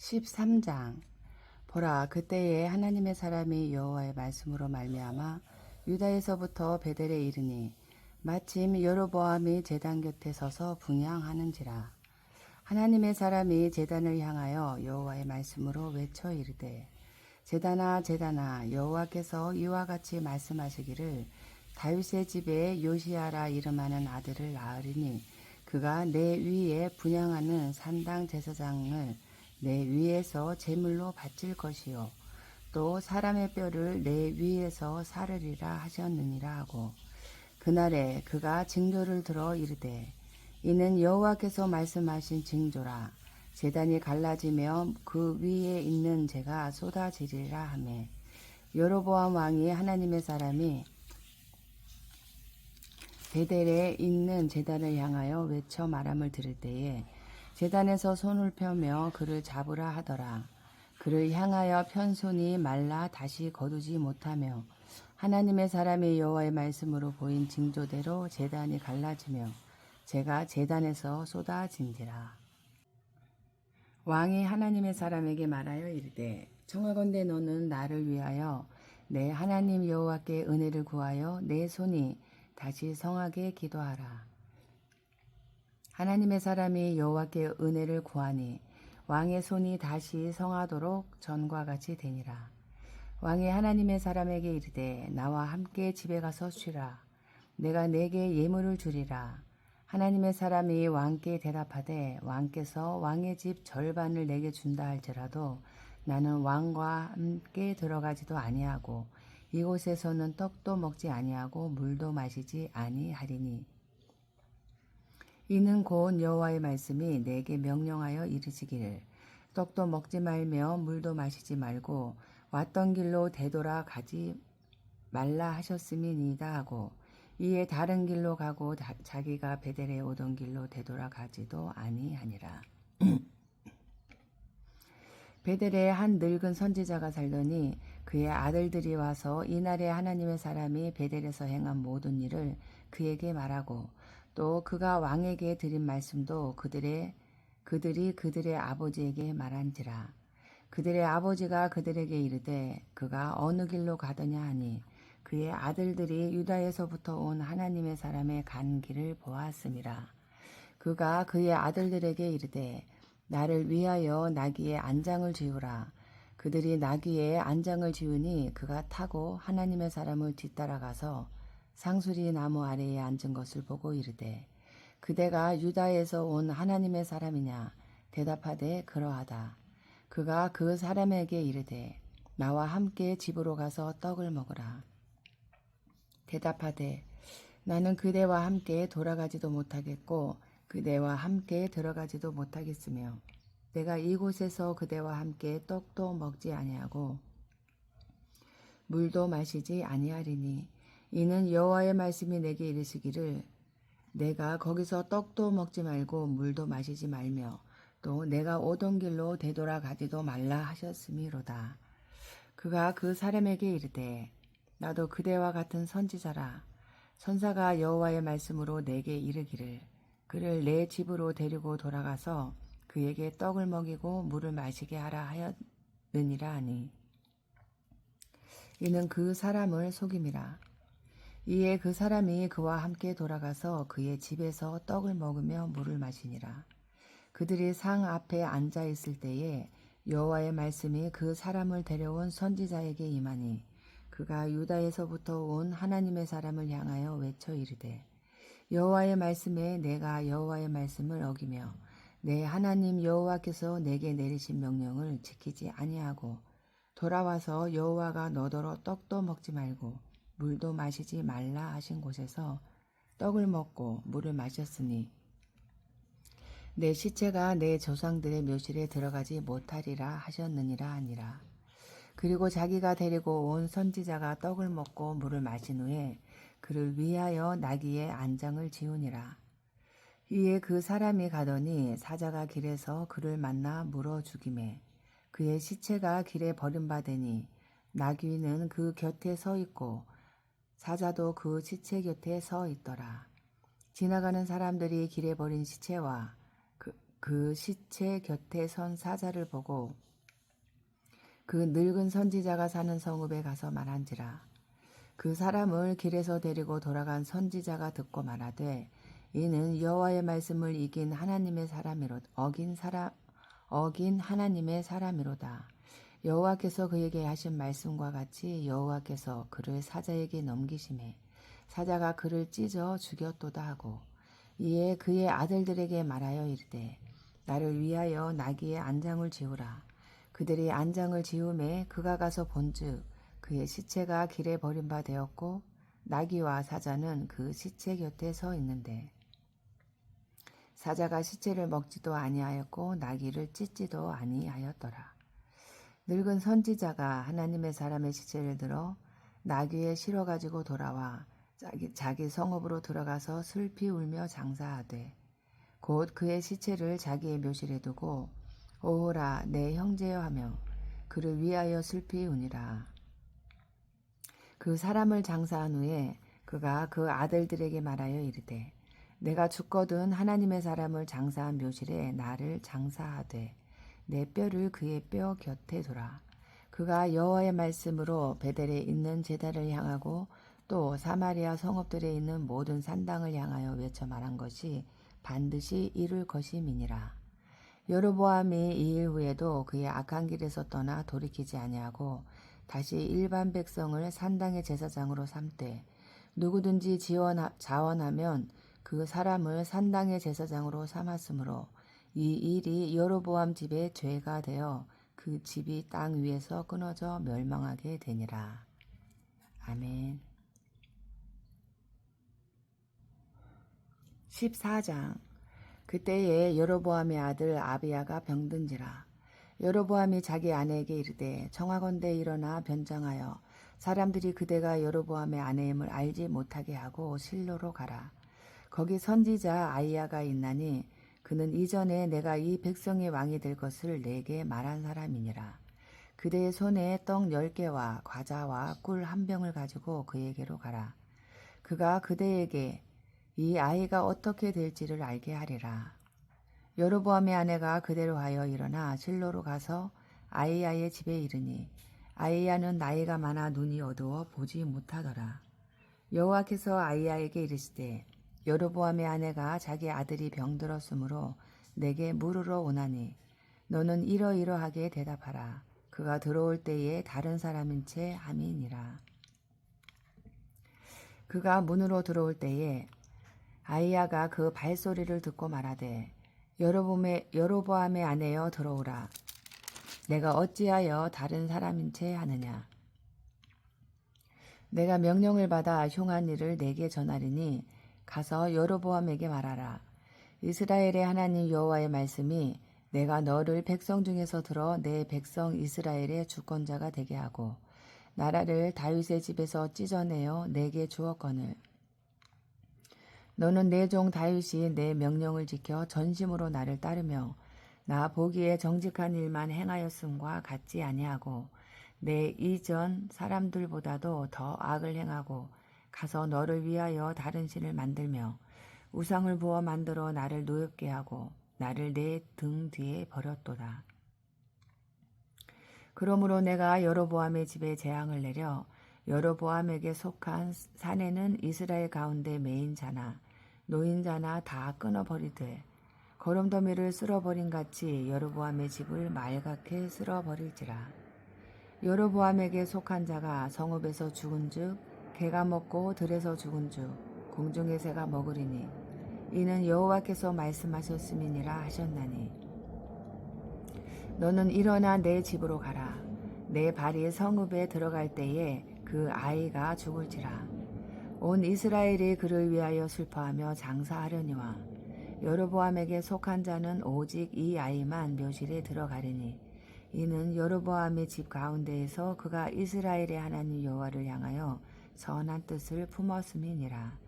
13장. 보라, 그때에 하나님의 사람이 여호와의 말씀으로 말미암아 유다에서부터 베델에 이르니 마침 여로보암이 제단 곁에 서서 분향하는지라. 하나님의 사람이 제단을 향하여 여호와의 말씀으로 외쳐 이르되, 제단아 제단아, 여호와께서 이와 같이 말씀하시기를, 다윗의 집에 요시야라 이름하는 아들을 낳으리니 그가 내 위에 분향하는 산당 제사장을 내 위에서 제물로 바칠 것이요 또 사람의 뼈를 내 위에서 사르리라 하셨느니라 하고, 그날에 그가 징조를 들어 이르되, 이는 여호와께서 말씀하신 징조라. 제단이 갈라지며 그 위에 있는 재가 쏟아지리라 하매, 여로보암 왕이 하나님의 사람이 베델에 있는 제단을 향하여 외쳐 말함을 들을 때에 제단에서 손을 펴며 그를 잡으라 하더라. 그를 향하여 편 손이 말라 다시 거두지 못하며 하나님의 사람이 여호와의 말씀으로 보인 징조대로 제단이 갈라지며 재가 제단에서 쏟아진지라. 왕이 하나님의 사람에게 말하여 이르되, 청하건대 너는 나를 위하여 내 하나님 여호와께 은혜를 구하여 내 손이 다시 성하게 기도하라. 하나님의 사람이 여호와께 은혜를 구하니 왕의 손이 다시 성하도록 전과 같이 되니라. 왕이 하나님의 사람에게 이르되, 나와 함께 집에 가서 쉬라. 내가 내게 예물을 주리라. 하나님의 사람이 왕께 대답하되, 왕께서 왕의 집 절반을 내게 준다 할지라도 나는 왕과 함께 들어가지도 아니하고 이곳에서는 떡도 먹지 아니하고 물도 마시지 아니하리니, 이는 곧 여호와의 말씀이 내게 명령하여 이르시기를, 떡도 먹지 말며 물도 마시지 말고 왔던 길로 되돌아 가지 말라 하셨음이니이다 하고, 이에 다른 길로 가고 자기가 베델에 오던 길로 되돌아 가지도 아니하니라. 베델에 한 늙은 선지자가 살더니 그의 아들들이 와서 이날에 하나님의 사람이 베델에서 행한 모든 일을 그에게 말하고, 또 그가 왕에게 드린 말씀도 그들이 그들의 아버지에게 말한지라. 그들의 아버지가 그들에게 이르되, 그가 어느 길로 가더냐 하니 그의 아들들이 유다에서부터 온 하나님의 사람의 간 길을 보았음이라. 그가 그의 아들들에게 이르되, 나를 위하여 나귀의 안장을 지우라. 그들이 나귀의 안장을 지우니 그가 타고 하나님의 사람을 뒤따라가서 상수리 나무 아래에 앉은 것을 보고 이르되, 그대가 유다에서 온 하나님의 사람이냐? 대답하되, 그러하다. 그가 그 사람에게 이르되, 나와 함께 집으로 가서 떡을 먹으라. 대답하되, 나는 그대와 함께 돌아가지도 못하겠고 그대와 함께 들어가지도 못하겠으며 내가 이곳에서 그대와 함께 떡도 먹지 아니하고 물도 마시지 아니하리니, 이는 여호와의 말씀이 내게 이르시기를, 내가 거기서 떡도 먹지 말고 물도 마시지 말며 또 내가 오던 길로 되돌아 가지도 말라 하셨음이로다. 그가 그 사람에게 이르되, 나도 그대와 같은 선지자라. 선사가 여호와의 말씀으로 내게 이르기를, 그를 내 집으로 데리고 돌아가서 그에게 떡을 먹이고 물을 마시게 하라 하였느니라 하니, 이는 그 사람을 속임이라. 이에 그 사람이 그와 함께 돌아가서 그의 집에서 떡을 먹으며 물을 마시니라. 그들이 상 앞에 앉아 있을 때에 여호와의 말씀이 그 사람을 데려온 선지자에게 임하니, 그가 유다에서부터 온 하나님의 사람을 향하여 외쳐 이르되, 여호와의 말씀에 내가 여호와의 말씀을 어기며 내 하나님 여호와께서 내게 내리신 명령을 지키지 아니하고 돌아와서 여호와가 너더러 떡도 먹지 말고 물도 마시지 말라 하신 곳에서 떡을 먹고 물을 마셨으니 내 시체가 내 조상들의 묘실에 들어가지 못하리라 하셨느니라 하니라. 그리고 자기가 데리고 온 선지자가 떡을 먹고 물을 마신 후에 그를 위하여 나귀의 안장을 지우니라. 이에 그 사람이 가더니 사자가 길에서 그를 만나 물어 죽이매 그의 시체가 길에 버림받으니 나귀는 그 곁에 서 있고 사자도 그 시체 곁에 서 있더라. 지나가는 사람들이 길에 버린 시체와 그 시체 곁에 선 사자를 보고 그 늙은 선지자가 사는 성읍에 가서 말한지라. 그 사람을 길에서 데리고 돌아간 선지자가 듣고 말하되 이는 여호와의 말씀을 이긴 하나님의 사람이로 어긴 하나님의 사람이로다. 여호와께서 그에게 하신 말씀과 같이 여호와께서 그를 사자에게 넘기심에 사자가 그를 찢어 죽였도다 하고 이에 그의 아들들에게 말하여 이르되 나를 위하여 나귀의 안장을 지우라. 그들이 안장을 지음에 그가 가서 본즉 그의 시체가 길에 버린 바 되었고 나귀와 사자는 그 시체 곁에 서 있는데 사자가 시체를 먹지도 아니하였고 나귀를 찢지도 아니하였더라. 늙은 선지자가 하나님의 사람의 시체를 들어 나귀에 실어 가지고 돌아와 자기 성읍으로 들어가서 슬피 울며 장사하되 곧 그의 시체를 자기의 묘실에 두고 오호라 내 형제여 하며 그를 위하여 슬피 우니라. 그 사람을 장사한 후에 그가 그 아들들에게 말하여 이르되 내가 죽거든 하나님의 사람을 장사한 묘실에 나를 장사하되 내 뼈를 그의 뼈 곁에 두라. 그가 여호와의 말씀으로 베델에 있는 제단을 향하고 또 사마리아 성읍들에 있는 모든 산당을 향하여 외쳐 말한 것이 반드시 이룰 것임이니라. 여로보암이 이 일 후에도 그의 악한 길에서 떠나 돌이키지 아니하고 다시 일반 백성을 산당의 제사장으로 삼되 누구든지 자원하면 그 사람을 산당의 제사장으로 삼았으므로 이 일이 여로보암 집의 죄가 되어 그 집이 땅 위에서 끊어져 멸망하게 되니라. 아멘. 14장. 그때에 여로보암의 아들 아비야가 병든지라. 여로보암이 자기 아내에게 이르되 청하건대 일어나 변장하여 사람들이 그대가 여로보암의 아내임을 알지 못하게 하고 실로로 가라. 거기 선지자 아이야가 있나니 그는 이전에 내가 이 백성의 왕이 될 것을 내게 말한 사람이니라. 그대의 손에 떡 10개와 과자와 꿀 1병을 가지고 그에게로 가라. 그가 그대에게 이 아이가 어떻게 될지를 알게 하리라. 여로보암의 아내가 그대로 하여 일어나 실로로 가서 아이야의 집에 이르니 아이야는 나이가 많아 눈이 어두워 보지 못하더라. 여호와께서 아이야에게 이르시되 여로보암의 아내가 자기 아들이 병들었으므로 내게 물으러 오나니 너는 이러이러하게 대답하라. 그가 들어올 때에 다른 사람인 채 함이니라. 그가 문으로 들어올 때에 아이야가 그 발소리를 듣고 말하되 여로보암의 아내여 들어오라. 내가 어찌하여 다른 사람인 채 하느냐. 내가 명령을 받아 흉한 일을 내게 전하리니 가서 여로보암에게 말하라. 이스라엘의 하나님 여호와의 말씀이 내가 너를 백성 중에서 들어 내 백성 이스라엘의 주권자가 되게 하고 나라를 다윗의 집에서 찢어내어 내게 주었거늘 너는 내 종 다윗이 내 명령을 지켜 전심으로 나를 따르며 나 보기에 정직한 일만 행하였음과 같지 아니하고 내 이전 사람들보다도 더 악을 행하고 가서 너를 위하여 다른 신을 만들며 우상을 부어 만들어 나를 노엽게 하고 나를 내 등 뒤에 버렸도다. 그러므로 내가 여로보암의 집에 재앙을 내려 여로보암에게 속한 사내는 이스라엘 가운데 매인 자나 노인자나 다 끊어버리되 거름더미를 쓸어버린 같이 여로보암의 집을 말갛게 쓸어버릴지라. 여로보암에게 속한 자가 성읍에서 죽은즉 개가 먹고 들에서 죽은즉 공중의 새가 먹으리니 이는 여호와께서 말씀하셨음이니라 하셨나니 너는 일어나 내 집으로 가라. 내 발이 성읍에 들어갈 때에 그 아이가 죽을지라. 온 이스라엘이 그를 위하여 슬퍼하며 장사하려니와 여로보암에게 속한 자는 오직 이 아이만 묘실에 들어가리니 이는 여로보암의 집 가운데에서 그가 이스라엘의 하나님 여호와를 향하여 선한 뜻을 품었음이니라.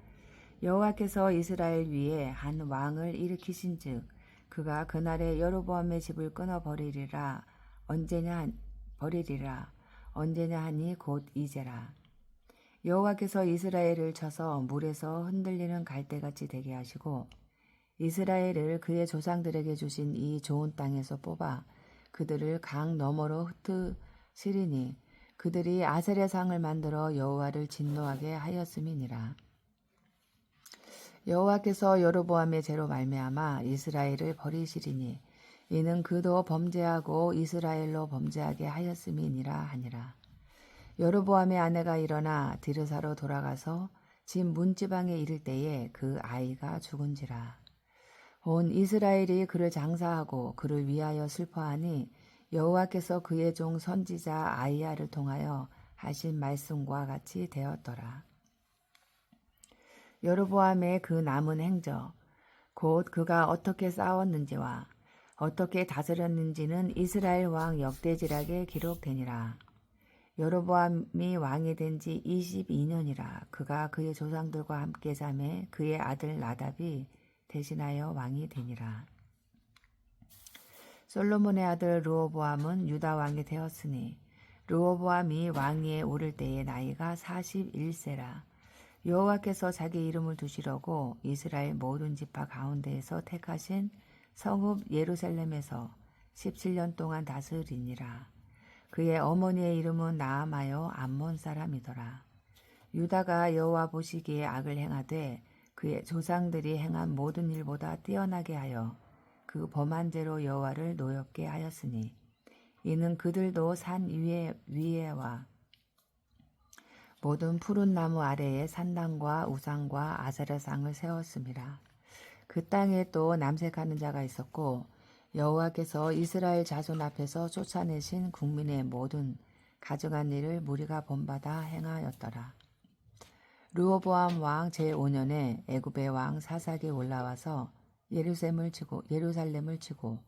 여호와께서 이스라엘 위에 한 왕을 일으키신즉 그가 그날에 여로보암의 집을 끊어버리리라. 언제냐 하니 곧 이제라. 여호와께서 이스라엘을 쳐서 물에서 흔들리는 갈대같이 되게 하시고 이스라엘을 그의 조상들에게 주신 이 좋은 땅에서 뽑아 그들을 강 너머로 흩으시리니 그들이 아세레 상을 만들어 여호와를 진노하게 하였음이니라. 여호와께서 여로보암의 죄로 말미암아 이스라엘을 버리시리니 이는 그도 범죄하고 이스라엘로 범죄하게 하였음이니라 하니라. 여로보암의 아내가 일어나 디르사로 돌아가서 집 문지방에 이를 때에 그 아이가 죽은지라. 온 이스라엘이 그를 장사하고 그를 위하여 슬퍼하니 여호와께서 그의 종 선지자 아이야를 통하여 하신 말씀과 같이 되었더라. 여로보암의 그 남은 행적 곧 그가 어떻게 싸웠는지와 어떻게 다스렸는지는 이스라엘 왕 역대지락에 기록되니라. 여로보암이 왕이 된 지 22년이라. 그가 그의 조상들과 함께 잠에 그의 아들 나답이 대신하여 왕이 되니라. 솔로몬의 아들 르호보암은 유다 왕이 되었으니 르호보암이 왕위에 오를 때의 나이가 41세라. 여호와께서 자기 이름을 두시려고 이스라엘 모든 지파 가운데에서 택하신 성읍 예루살렘에서 17년 동안 다스리니라. 그의 어머니의 이름은 나아마여 암몬 사람이더라. 유다가 여호와 보시기에 악을 행하되 그의 조상들이 행한 모든 일보다 뛰어나게 하여 그 범한 죄로 여호와를 노엽게 하였으니 이는 그들도 산 위에와 모든 푸른 나무 아래에 산당과 우상과 아세라상을 세웠음이라. 그 땅에 또 남색하는 자가 있었고 여호와께서 이스라엘 자손 앞에서 쫓아내신 국민의 모든 가증한 일을 무리가 본받아 행하였더라. 르호보암 왕 제5년에 애굽의 왕 사삭이 올라와서 예루살렘을 치고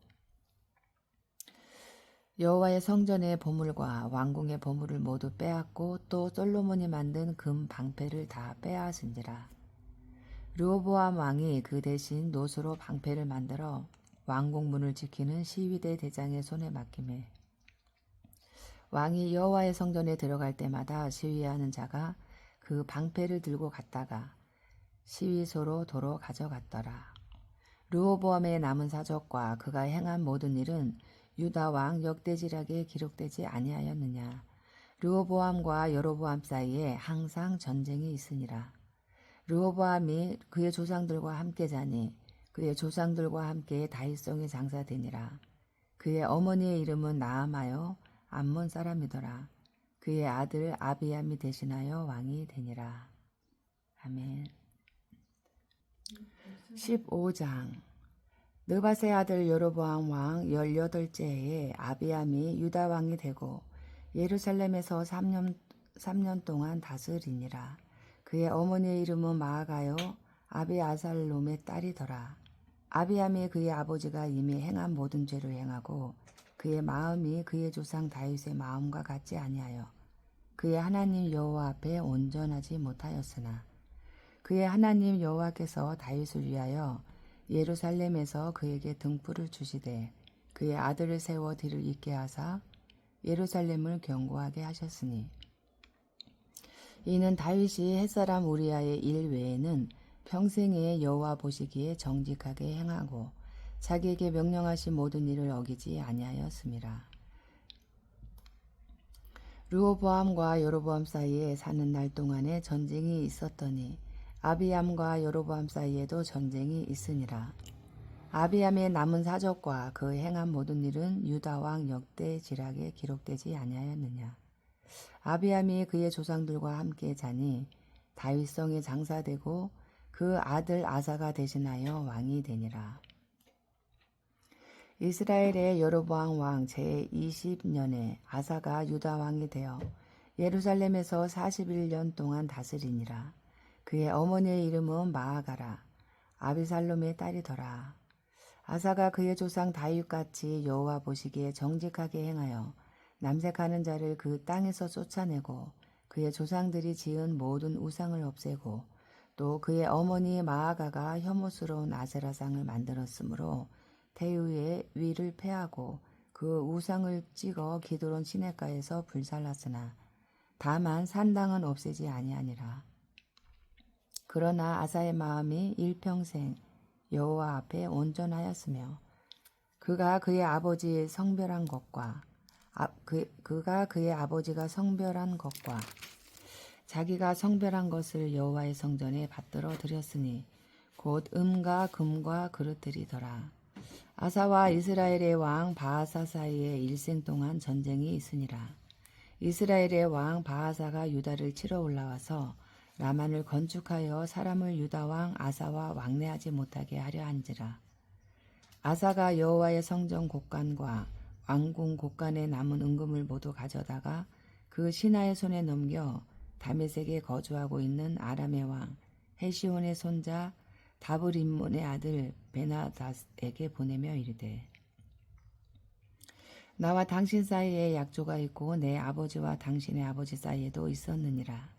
여호와의 성전의 보물과 왕궁의 보물을 모두 빼앗고 또 솔로몬이 만든 금 방패를 다 빼앗은지라. 르호보암 왕이 그 대신 노수로 방패를 만들어 왕궁 문을 지키는 시위대 대장의 손에 맡기매 왕이 여호와의 성전에 들어갈 때마다 시위하는 자가 그 방패를 들고 갔다가 시위소로 도로 가져갔더라. 르호보암의 남은 사적과 그가 행한 모든 일은 유다 왕 역대지락에 기록되지 아니하였느냐. 르호보암과 여로보암 사이에 항상 전쟁이 있으니라. 르호보암이 그의 조상들과 함께 자니 그의 조상들과 함께 다윗성에 장사되니라. 그의 어머니의 이름은 나아마여 암몬 사람이더라. 그의 아들 아비암이 대신하여 왕이 되니라. 아멘. 15장 느밧의 아들 여로보암 왕 18째 해에 아비암이 유다 왕이 되고 예루살렘에서 3년 동안 다스리니라. 그의 어머니의 이름은 마아가요 아비아살롬의 딸이더라. 아비암이 그의 아버지가 이미 행한 모든 죄를 행하고 그의 마음이 그의 조상 다윗의 마음과 같지 아니하여 그의 하나님 여호와 앞에 온전하지 못하였으나 그의 하나님 여호와께서 다윗을 위하여 예루살렘에서 그에게 등불을 주시되 그의 아들을 세워 뒤를 잇게 하사 예루살렘을 견고하게 하셨으니 이는 다윗이 햇사람 우리아의 일 외에는 평생에 여호와 보시기에 정직하게 행하고 자기에게 명령하신 모든 일을 어기지 아니하였음이라. 르호보암과 여로보암 사이에 사는 날 동안에 전쟁이 있었더니 아비암과 여로보암 사이에도 전쟁이 있으니라. 아비암의 남은 사적과 그 행한 모든 일은 유다 왕 역대지락에 기록되지 아니하였느냐. 아비암이 그의 조상들과 함께 자니 다윗성에 장사되고 그 아들 아사가 대신하여 왕이 되니라. 이스라엘의 여로보암 왕 제20년에 아사가 유다 왕이 되어 예루살렘에서 41년 동안 다스리니라. 그의 어머니의 이름은 마아가라 아비살롬의 딸이더라. 아사가 그의 조상 다윗같이 여호와 보시기에 정직하게 행하여 남색하는 자를 그 땅에서 쫓아내고 그의 조상들이 지은 모든 우상을 없애고 또 그의 어머니 마아가가 혐오스러운 아세라상을 만들었으므로 대위의 위를 패하고 그 우상을 찍어 기드론 시냇가에서 불살랐으나 다만 산당은 없애지 아니하니라. 그러나 아사의 마음이 일평생 여호와 앞에 온전하였으며 그가 그의 아버지의 성별한 것과 그가 그의 아버지가 성별한 것과 자기가 성별한 것을 여호와의 성전에 받들어 드렸으니 곧 음과 금과 그릇들이더라. 아사와 이스라엘의 왕 바하사 사이에 일생 동안 전쟁이 있으니라. 이스라엘의 왕 바하사가 유다를 치러 올라와서 라만을 건축하여 사람을 유다 왕 아사와 왕래하지 못하게 하려 한지라. 아사가 여호와의 성전 곳간과 왕궁 곳간에 남은 은금을 모두 가져다가 그 신하의 손에 넘겨 다메섹에 거주하고 있는 아람의 왕 헤시온의 손자 다브림몬의 아들 베나닷에게 보내며 이르되 나와 당신 사이에 약조가 있고 내 아버지와 당신의 아버지 사이에도 있었느니라.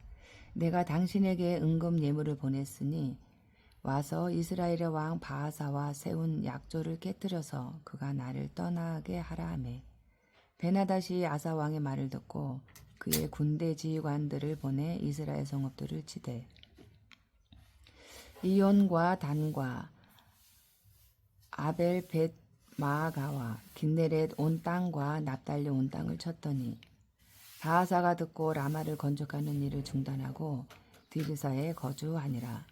내가 당신에게 은금 예물을 보냈으니 와서 이스라엘의 왕 바하사와 세운 약조를 깨뜨려서 그가 나를 떠나게 하라 하매 베나닷이 아사 왕의 말을 듣고 그의 군대 지휘관들을 보내 이스라엘 성읍들을 치되 이온과 단과 아벨 벳 마아가와 긴네렛 온 땅과 납달리 온 땅을 쳤더니 바하사가 듣고 라마를 건축하는 일을 중단하고 디르사에 거주하니라.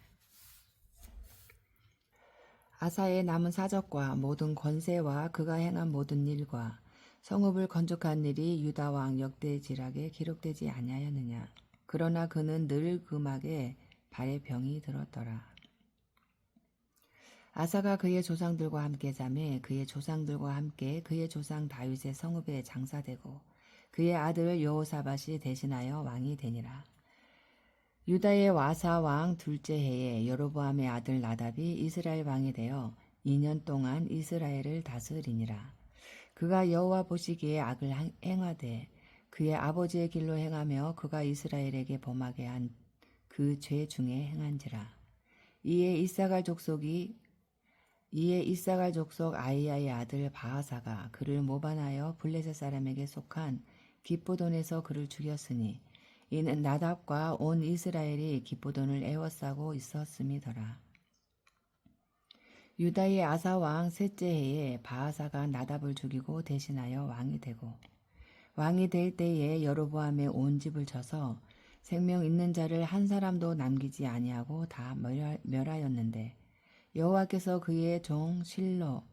아사의 남은 사적과 모든 권세와 그가 행한 모든 일과 성읍을 건축한 일이 유다 왕 역대지락에 기록되지 아니하였느냐. 그러나 그는 늘 금하게 발에 병이 들었더라. 아사가 그의 조상들과 함께 자매 그의 조상들과 함께 그의 조상 다윗의 성읍에 장사되고 그의 아들 여호사밧이 대신하여 왕이 되니라. 유다의 와사 왕 둘째 해에 여로보암의 아들 나답이 이스라엘 왕이 되어 2년 동안 이스라엘을 다스리니라. 그가 여호와 보시기에 악을 행하되 그의 아버지의 길로 행하며 그가 이스라엘에게 범하게 한 그 죄 중에 행한지라. 이에 이사갈 족속 아이야의 아들 바하사가 그를 모반하여 블레셋 사람에게 속한 기브돈에서 그를 죽였으니 이는 나답과 온 이스라엘이 기브돈을 애워싸고 있었음이더라. 유다의 아사 왕 셋째 해에 바하사가 나답을 죽이고 대신하여 왕이 되고 왕이 될 때에 여로보암의 온 집을 쳐서 생명 있는 자를 한 사람도 남기지 아니하고 다 멸하였는데 여호와께서 그의 종 실로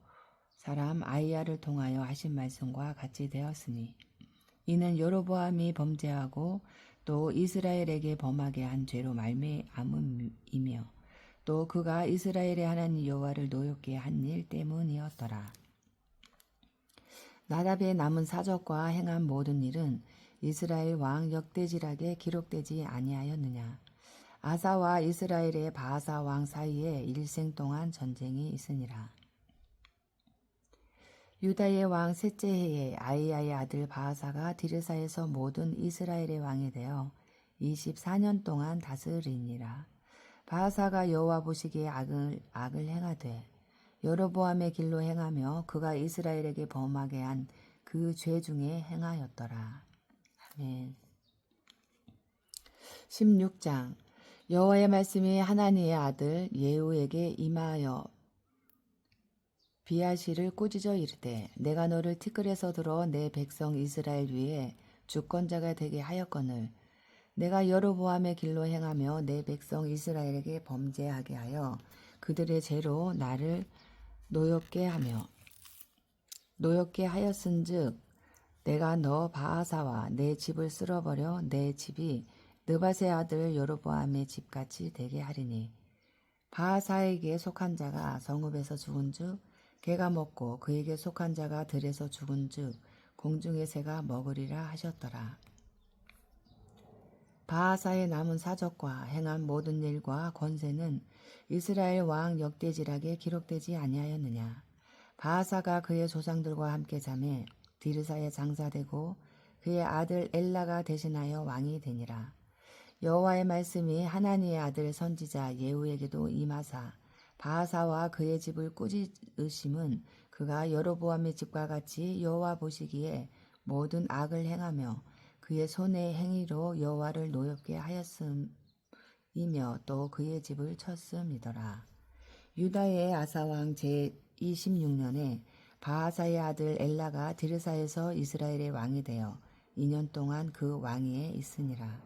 사람 아이야를 통하여 하신 말씀과 같이 되었으니 이는 여로보암이 범죄하고 또 이스라엘에게 범하게 한 죄로 말미암음이며 또 그가 이스라엘의 하나님 여호와를 노엽게 한 일 때문이었더라. 나답의 남은 사적과 행한 모든 일은 이스라엘 왕 역대지락에 기록되지 아니하였느냐. 아사와 이스라엘의 바하사 왕 사이에 일생 동안 전쟁이 있으니라. 유다의 왕 셋째 해에 아이야의 아들 바하사가 디르사에서 모든 이스라엘의 왕이 되어 24년 동안 다스리니라. 바하사가 여호와 보시기에 악을 행하되 여로보암의 길로 행하며 그가 이스라엘에게 범하게 한 그 죄 중에 행하였더라. 아멘. 16장 여호와의 말씀이 하나니의 아들 예후에게 임하여 비아시를 꾸짖어 이르되 내가 너를 티끌에서 들어 내 백성 이스라엘 위에 주권자가 되게 하였거늘 내가 여로보암의 길로 행하며 내 백성 이스라엘에게 범죄하게 하여 그들의 죄로 나를 노엽게 하였은즉 내가 너 바하사와 내 집을 쓸어버려 내 집이 느밧의 아들 여로보암의 집같이 되게 하리니 바하사에게 속한 자가 성읍에서 죽은즉 개가 먹고 그에게 속한 자가 들에서 죽은즉 공중의 새가 먹으리라 하셨더라. 바하사의 남은 사적과 행한 모든 일과 권세는 이스라엘 왕 역대지락에 기록되지 아니하였느냐. 바하사가 그의 조상들과 함께 자매 디르사에 장사되고 그의 아들 엘라가 대신하여 왕이 되니라. 여호와의 말씀이 하나니의 아들 선지자 예후에게도 임하사 바하사와 그의 집을 꾸짖으심은 그가 여로보암의 집과 같이 여호와 보시기에 모든 악을 행하며 그의 손의 행위로 여호와를 노엽게 하였음이며 또 그의 집을 쳤음이더라. 유다의 아사왕 제26년에 바하사의 아들 엘라가 디르사에서 이스라엘의 왕이 되어 2년 동안 그 왕위에 있으니라.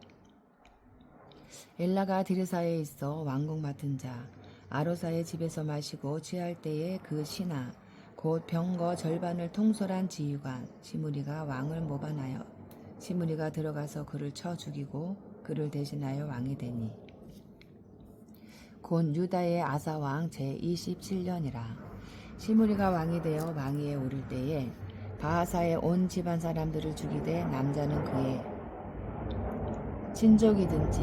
엘라가 디르사에 있어 왕궁 맡은 자 아로사의 집에서 마시고 취할 때에 그 신하 곧 병거 절반을 통솔한 지휘관 시므리가 왕을 모반하여 시므리가 들어가서 그를 쳐 죽이고 그를 대신하여 왕이 되니 곧 유다의 아사왕 제27년이라. 시므리가 왕이 되어 왕위에 오를 때에 바하사의 온 집안 사람들을 죽이되 남자는 그의 친족이든지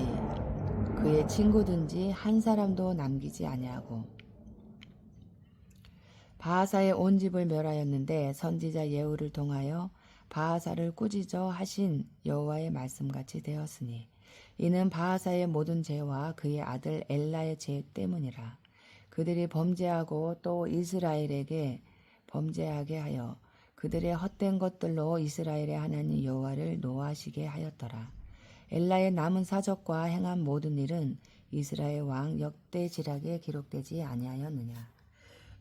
그의 친구든지 한 사람도 남기지 아니하고 바하사의 온 집을 멸하였는데 선지자 예후를 통하여 바하사를 꾸짖어 하신 여호와의 말씀같이 되었으니 이는 바하사의 모든 죄와 그의 아들 엘라의 죄 때문이라. 그들이 범죄하고 또 이스라엘에게 범죄하게 하여 그들의 헛된 것들로 이스라엘의 하나님 여호와를 노하시게 하였더라. 엘라의 남은 사적과 행한 모든 일은 이스라엘 왕 역대지락에 기록되지 아니하였느냐.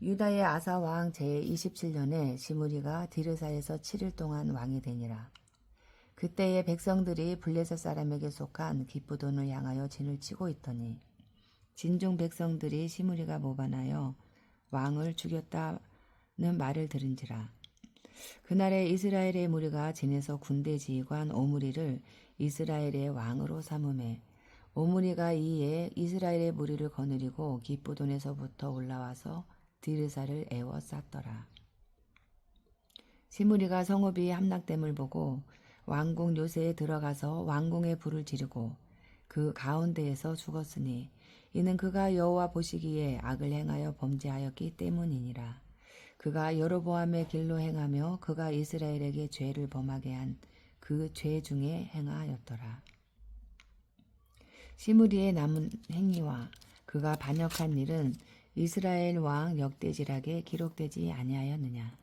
유다의 아사 왕 제27년에 시므리가 디르사에서 7일 동안 왕이 되니라. 그때의 백성들이 블레셋 사람에게 속한 기쁘돈을 향하여 진을 치고 있더니 진중 백성들이 시므리가 모반하여 왕을 죽였다는 말을 들은지라. 그날에 이스라엘의 무리가 진에서 군대 지휘관 오므리를 이스라엘의 왕으로 삼음해 오므리가 이에 이스라엘의 무리를 거느리고 기쁘돈에서부터 올라와서 디르사를 에워쌌더라. 시므리가 성읍이 함락됨을 보고 왕궁 요새에 들어가서 왕궁에 불을 지르고 그 가운데에서 죽었으니 이는 그가 여호와 보시기에 악을 행하여 범죄하였기 때문이니라. 그가 여로보암의 길로 행하며 그가 이스라엘에게 죄를 범하게 한 그 죄 중에 행하였더라. 시므리의 남은 행위와 그가 반역한 일은 이스라엘 왕 역대지락에 기록되지 아니하였느냐.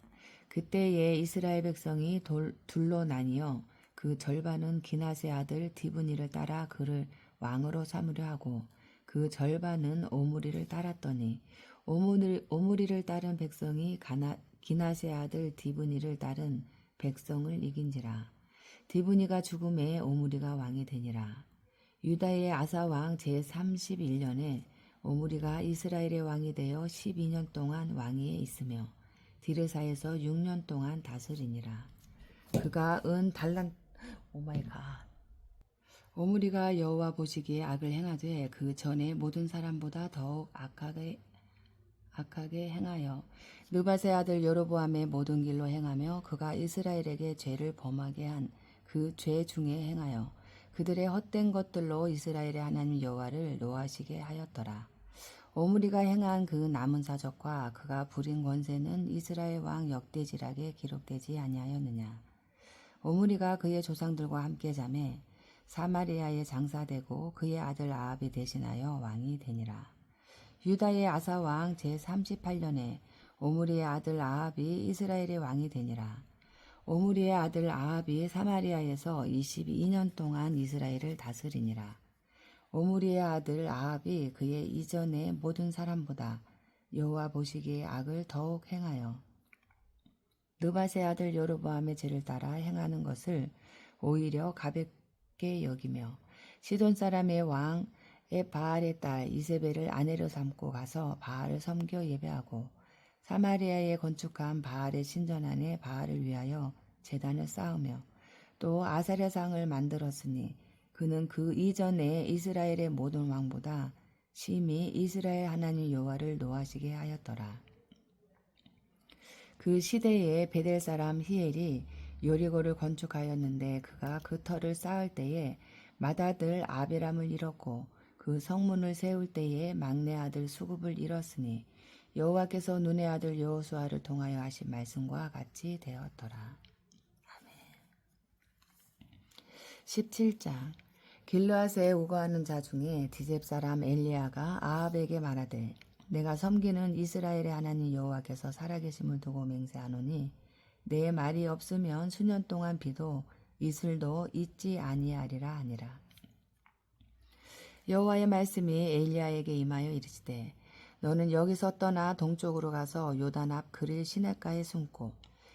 그때에 이스라엘 백성이 둘로 나뉘어 그 절반은 기낫의 아들 디브니를 따라 그를 왕으로 삼으려 하고 그 절반은 오므리를 따랐더니 오므리를 따른 백성이 기낫의 아들 디브니를 따른 백성을 이긴지라. 디브니가 죽음에 오므리가 왕이 되니라. 유다의 아사 왕 제31년에 오므리가 이스라엘의 왕이 되어 12년 동안 왕위에 있으며 디르사에서 6년 동안 다스리니라. 그가 오므리가 여호와 보시기에 악을 행하되 그 전에 모든 사람보다 더욱 악하게 행하여 느밧의 아들 여로보암의 모든 길로 행하며 그가 이스라엘에게 죄를 범하게 한 그 죄 중에 행하여 그들의 헛된 것들로 이스라엘의 하나님 여호와를 노하시게 하였더라. 오므리가 행한 그 남은 사적과 그가 부린 권세는 이스라엘 왕 역대지락에 기록되지 아니하였느냐. 오므리가 그의 조상들과 함께 잠에 사마리아에 장사되고 그의 아들 아합이 대신하여 왕이 되니라. 유다의 아사 왕 제38년에 오므리의 아들 아합이 이스라엘의 왕이 되니라. 오므리의 아들 아합이 사마리아에서 22년 동안 이스라엘을 다스리니라. 오므리의 아들 아합이 그의 이전의 모든 사람보다 여호와 보시기에 악을 더욱 행하여 느밧의 아들 여로보암의 죄를 따라 행하는 것을 오히려 가볍게 여기며 시돈 사람의 왕 바알의 딸 이세벨을 아내로 삼고 가서 바알을 섬겨 예배하고 사마리아에 건축한 바알의 신전 안에 바알을 위하여 제단을 쌓으며 또 아사랴상을 만들었으니 그는 그 이전에 이스라엘의 모든 왕보다 심히 이스라엘 하나님 여호와를 노하시게 하였더라. 그 시대에 베델 사람 히엘이 여리고를 건축하였는데 그가 그 터를 쌓을 때에 맏아들 아비람을 잃었고 그 성문을 세울 때에 막내 아들 수굽을 잃었으니 여호와께서 눈의 아들 여호수아를 통하여 하신 말씀과 같이 되었더라. 아멘. 17장. 길르앗에 우거하는 자 중에 디셉 사람 엘리야가 아합에게 말하되 내가 섬기는 이스라엘의 하나님 여호와께서 살아계심을 두고 맹세하노니 내 말이 없으면 수년 동안 비도 이슬도 있지 아니하리라 하니라. 여호와의 말씀이 엘리야에게 임하여 이르시되 너는 여기서 떠나 동쪽으로 가서 요단 앞 그릴 시냇가에 숨고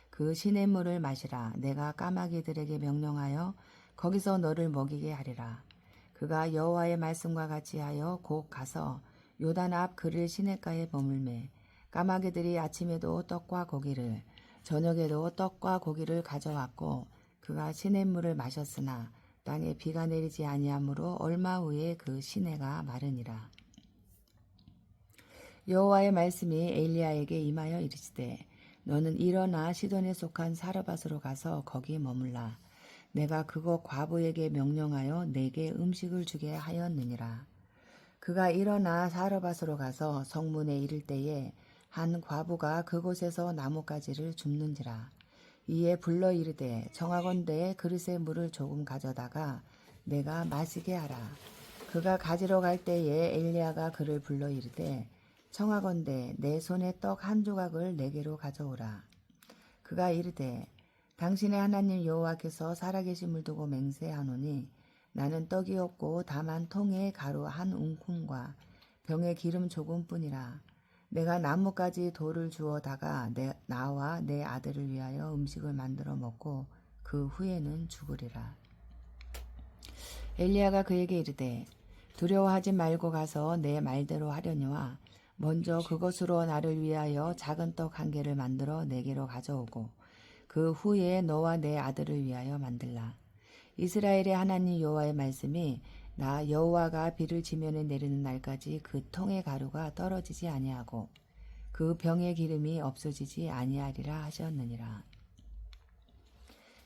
그 시냇물을 마시라. 내가 까마귀들에게 명령하여 거기서 너를 먹이게 하리라. 그가 여호와의 말씀과 같이 하여 곧 가서 요단 앞 그릴 시냇가에 머물매 까마귀들이 아침에도 떡과 고기를 저녁에도 떡과 고기를 가져왔고 그가 시냇물을 마셨으나 땅에 비가 내리지 아니하므로 얼마 후에 그 시내가 마르니라. 여호와의 말씀이 엘리야에게 임하여 이르시되 너는 일어나 시돈에 속한 사르밧으로 가서 거기 머물라. 내가 그곳 과부에게 명령하여 내게 음식을 주게 하였느니라. 그가 일어나 사르밧으로 가서 성문에 이를 때에 한 과부가 그곳에서 나뭇가지를 줍는지라. 이에 불러 이르되 청하건대 그릇에 물을 조금 가져다가 내가 마시게 하라. 그가 가지러 갈 때에 엘리야가 그를 불러 이르되 청하건대 내 손에 떡 한 조각을 내게로 가져오라. 그가 이르되 당신의 하나님 여호와께서 살아계심을 두고 맹세하노니 나는 떡이 없고 다만 통에 가루 한 움큼과 병에 기름 조금뿐이라. 내가 나뭇가지 돌을 주워다가 나와 내 아들을 위하여 음식을 만들어 먹고 그 후에는 죽으리라. 엘리야가 그에게 이르되 두려워하지 말고 가서 내 말대로 하려니와 먼저 그것으로 나를 위하여 작은 떡 한 개를 만들어 내게로 가져오고 그 후에 너와 내 아들을 위하여 만들라. 이스라엘의 하나님 여호와의 말씀이 나 여호와가 비를 지면에 내리는 날까지 그 통의 가루가 떨어지지 아니하고 그 병의 기름이 없어지지 아니하리라 하셨느니라.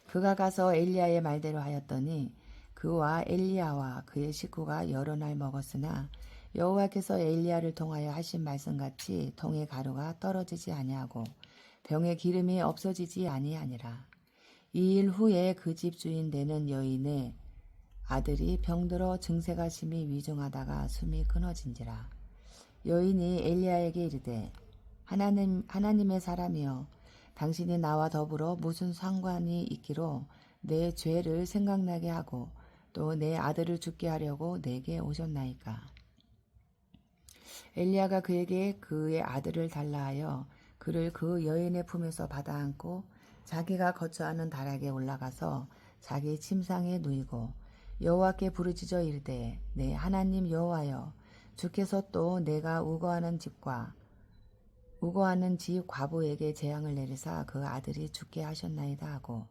그가 가서 엘리야의 말대로 하였더니 그와 엘리야와 그의 식구가 여러 날 먹었으나 여호와께서 엘리야를 통하여 하신 말씀같이 통의 가루가 떨어지지 아니하고 병의 기름이 없어지지 아니하니라. 2일 후에 그 집 주인 되는 여인의 아들이 병들어 증세가 심히 위중하다가 숨이 끊어진지라. 여인이 엘리야에게 이르되 하나님의 사람이여 당신이 나와 더불어 무슨 상관이 있기로 내 죄를 생각나게 하고 또 내 아들을 죽게 하려고 내게 오셨나이까. 엘리야가 그에게 그의 아들을 달라 하여 그를 그 여인의 품에서 받아안고 자기가 거처하는 다락에 올라가서 자기 침상에 누이고 여호와께 부르짖어 이르되 내 하나님 여호와여 주께서 또 내가 우거하는 집 과부에게 재앙을 내리사 그 아들이 죽게 하셨나이다 하고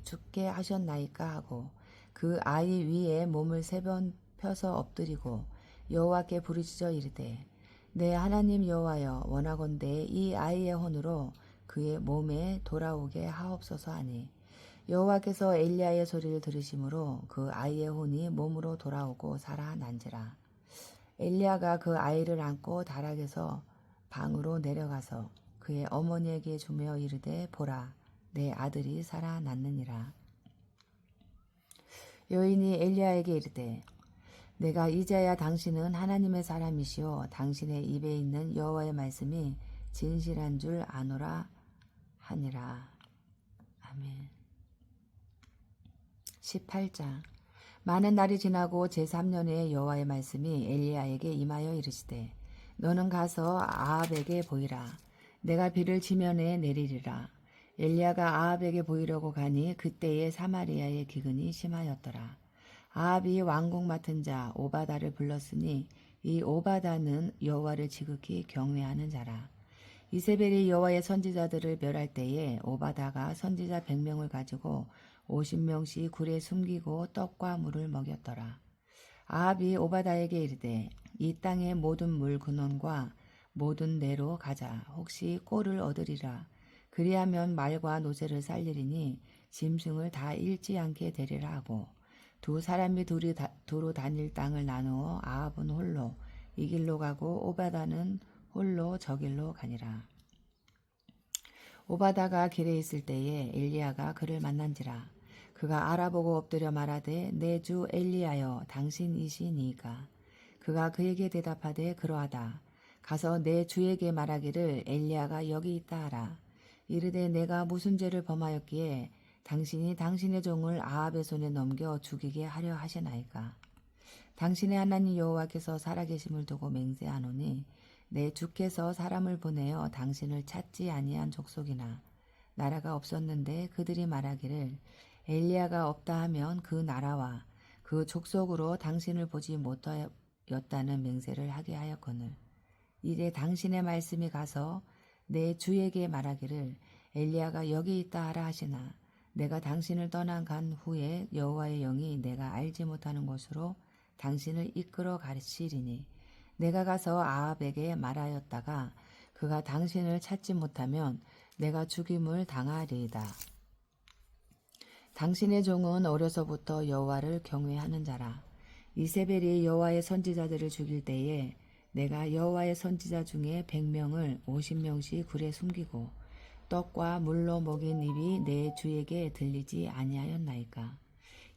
죽게 하셨나이까 하고 그 아이 위에 몸을 3번 펴서 엎드리고 여호와께 부르짖어 이르되 내 하나님 여호와여 원하건대 이 아이의 혼으로 그의 몸에 돌아오게 하옵소서 하니 여호와께서 엘리야의 소리를 들으심으로 그 아이의 혼이 몸으로 돌아오고 살아난지라. 엘리야가 그 아이를 안고 다락에서 방으로 내려가서 그의 어머니에게 주며 이르되 보라 내 아들이 살아났느니라. 여인이 엘리야에게 이르되 내가 이제야 당신은 하나님의 사람이시오 당신의 입에 있는 여호와의 말씀이 진실한 줄 아노라 하니라. 아멘. 18장. 많은 날이 지나고 제3년에 여호와의 말씀이 엘리야에게 임하여 이르시되 너는 가서 아합에게 보이라. 내가 비를 지면에 내리리라. 엘리야가 아합에게 보이려고 가니 그때에 사마리아의 기근이 심하였더라. 아합이 왕궁 맡은 자 오바다를 불렀으니 이 오바다는 여호와를 지극히 경외하는 자라. 이세벨이 여호와의 선지자들을 멸할 때에 오바다가 선지자 100명을 가지고 50명씩 굴에 숨기고 떡과 물을 먹였더라. 아합이 오바다에게 이르되 이 땅의 모든 물 근원과 모든 내로 가자. 혹시 꼴을 얻으리라. 그리하면 말과 노새를 살리리니 짐승을 다 잃지 않게 되리라 하고 두 사람이 두루 다닐 땅을 나누어 아합은 홀로 이 길로 가고 오바다는 홀로 저 길로 가니라. 오바다가 길에 있을 때에 엘리야가 그를 만난지라. 그가 알아보고 엎드려 말하되 내 주 엘리야여 당신이시니이까. 그가 그에게 대답하되 그러하다. 가서 내 주에게 말하기를 엘리야가 여기 있다 하라. 이르되 내가 무슨 죄를 범하였기에 당신이 당신의 종을 아합의 손에 넘겨 죽이게 하려 하시나이까. 당신의 하나님 여호와께서 살아계심을 두고 맹세하노니 내 주께서 사람을 보내어 당신을 찾지 아니한 족속이나 나라가 없었는데 그들이 말하기를 엘리야가 없다 하면 그 나라와 그 족속으로 당신을 보지 못하였다는 맹세를 하게 하였거늘 이제 당신의 말씀이 가서 내 주에게 말하기를 엘리야가 여기 있다 하라 하시나 내가 당신을 떠난 간 후에 여호와의 영이 내가 알지 못하는 곳으로 당신을 이끌어 가시리니 내가 가서 아합에게 말하였다가 그가 당신을 찾지 못하면 내가 죽임을 당하리이다. 당신의 종은 어려서부터 여호와를 경외하는 자라. 이세벨이 여호와의 선지자들을 죽일 때에 내가 여호와의 선지자 중에 100명을 50명씩 굴에 숨기고 떡과 물로 먹인 입이 내 주에게 들리지 아니하였나이까.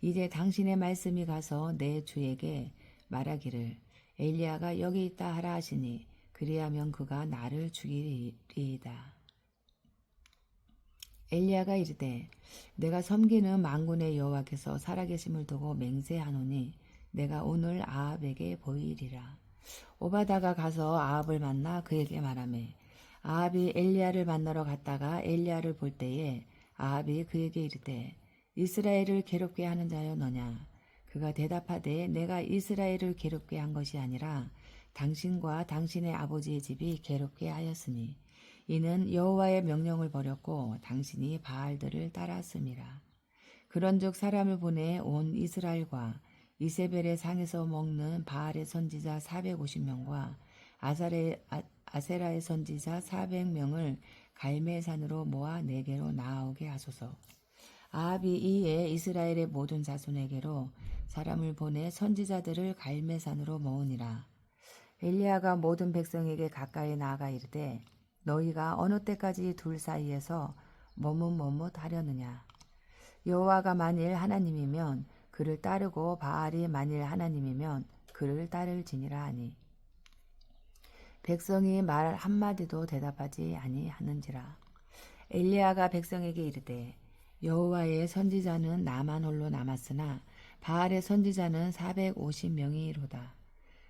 이제 당신의 말씀이 가서 내 주에게 말하기를 엘리야가 여기 있다 하라 하시니 그리하면 그가 나를 죽이리이다. 엘리야가 이르되 내가 섬기는 만군의 여호와께서 살아계심을 두고 맹세하노니 내가 오늘 아합에게 보이리라. 오바다가 가서 아합을 만나 그에게 말하매 아합이 엘리야를 만나러 갔다가 엘리야를 볼 때에 아합이 그에게 이르되 이스라엘을 괴롭게 하는 자여 너냐. 그가 대답하되 내가 이스라엘을 괴롭게 한 것이 아니라 당신과 당신의 아버지의 집이 괴롭게 하였으니 이는 여호와의 명령을 버렸고 당신이 바알들을 따랐음이라. 그런즉 사람을 보내 온 이스라엘과 이세벨의 상에서 먹는 바알의 선지자 450명과 아세라의 선지자 400명을 갈멜산으로 모아 내게로 나아오게 하소서. 아합이 이에 이스라엘의 모든 자손에게로 사람을 보내 선지자들을 갈멜산으로 모으니라. 엘리야가 모든 백성에게 가까이 나아가 이르되 너희가 어느 때까지 둘 사이에서 머뭇머뭇하려느냐. 여호와가 만일 하나님이면 그를 따르고 바알이 만일 하나님이면 그를 따를지니라 하니 백성이 말 한마디도 대답하지 아니하는지라. 엘리야가 백성에게 이르되 여호와의 선지자는 나만 홀로 남았으나 바알의 선지자는 450명이로다.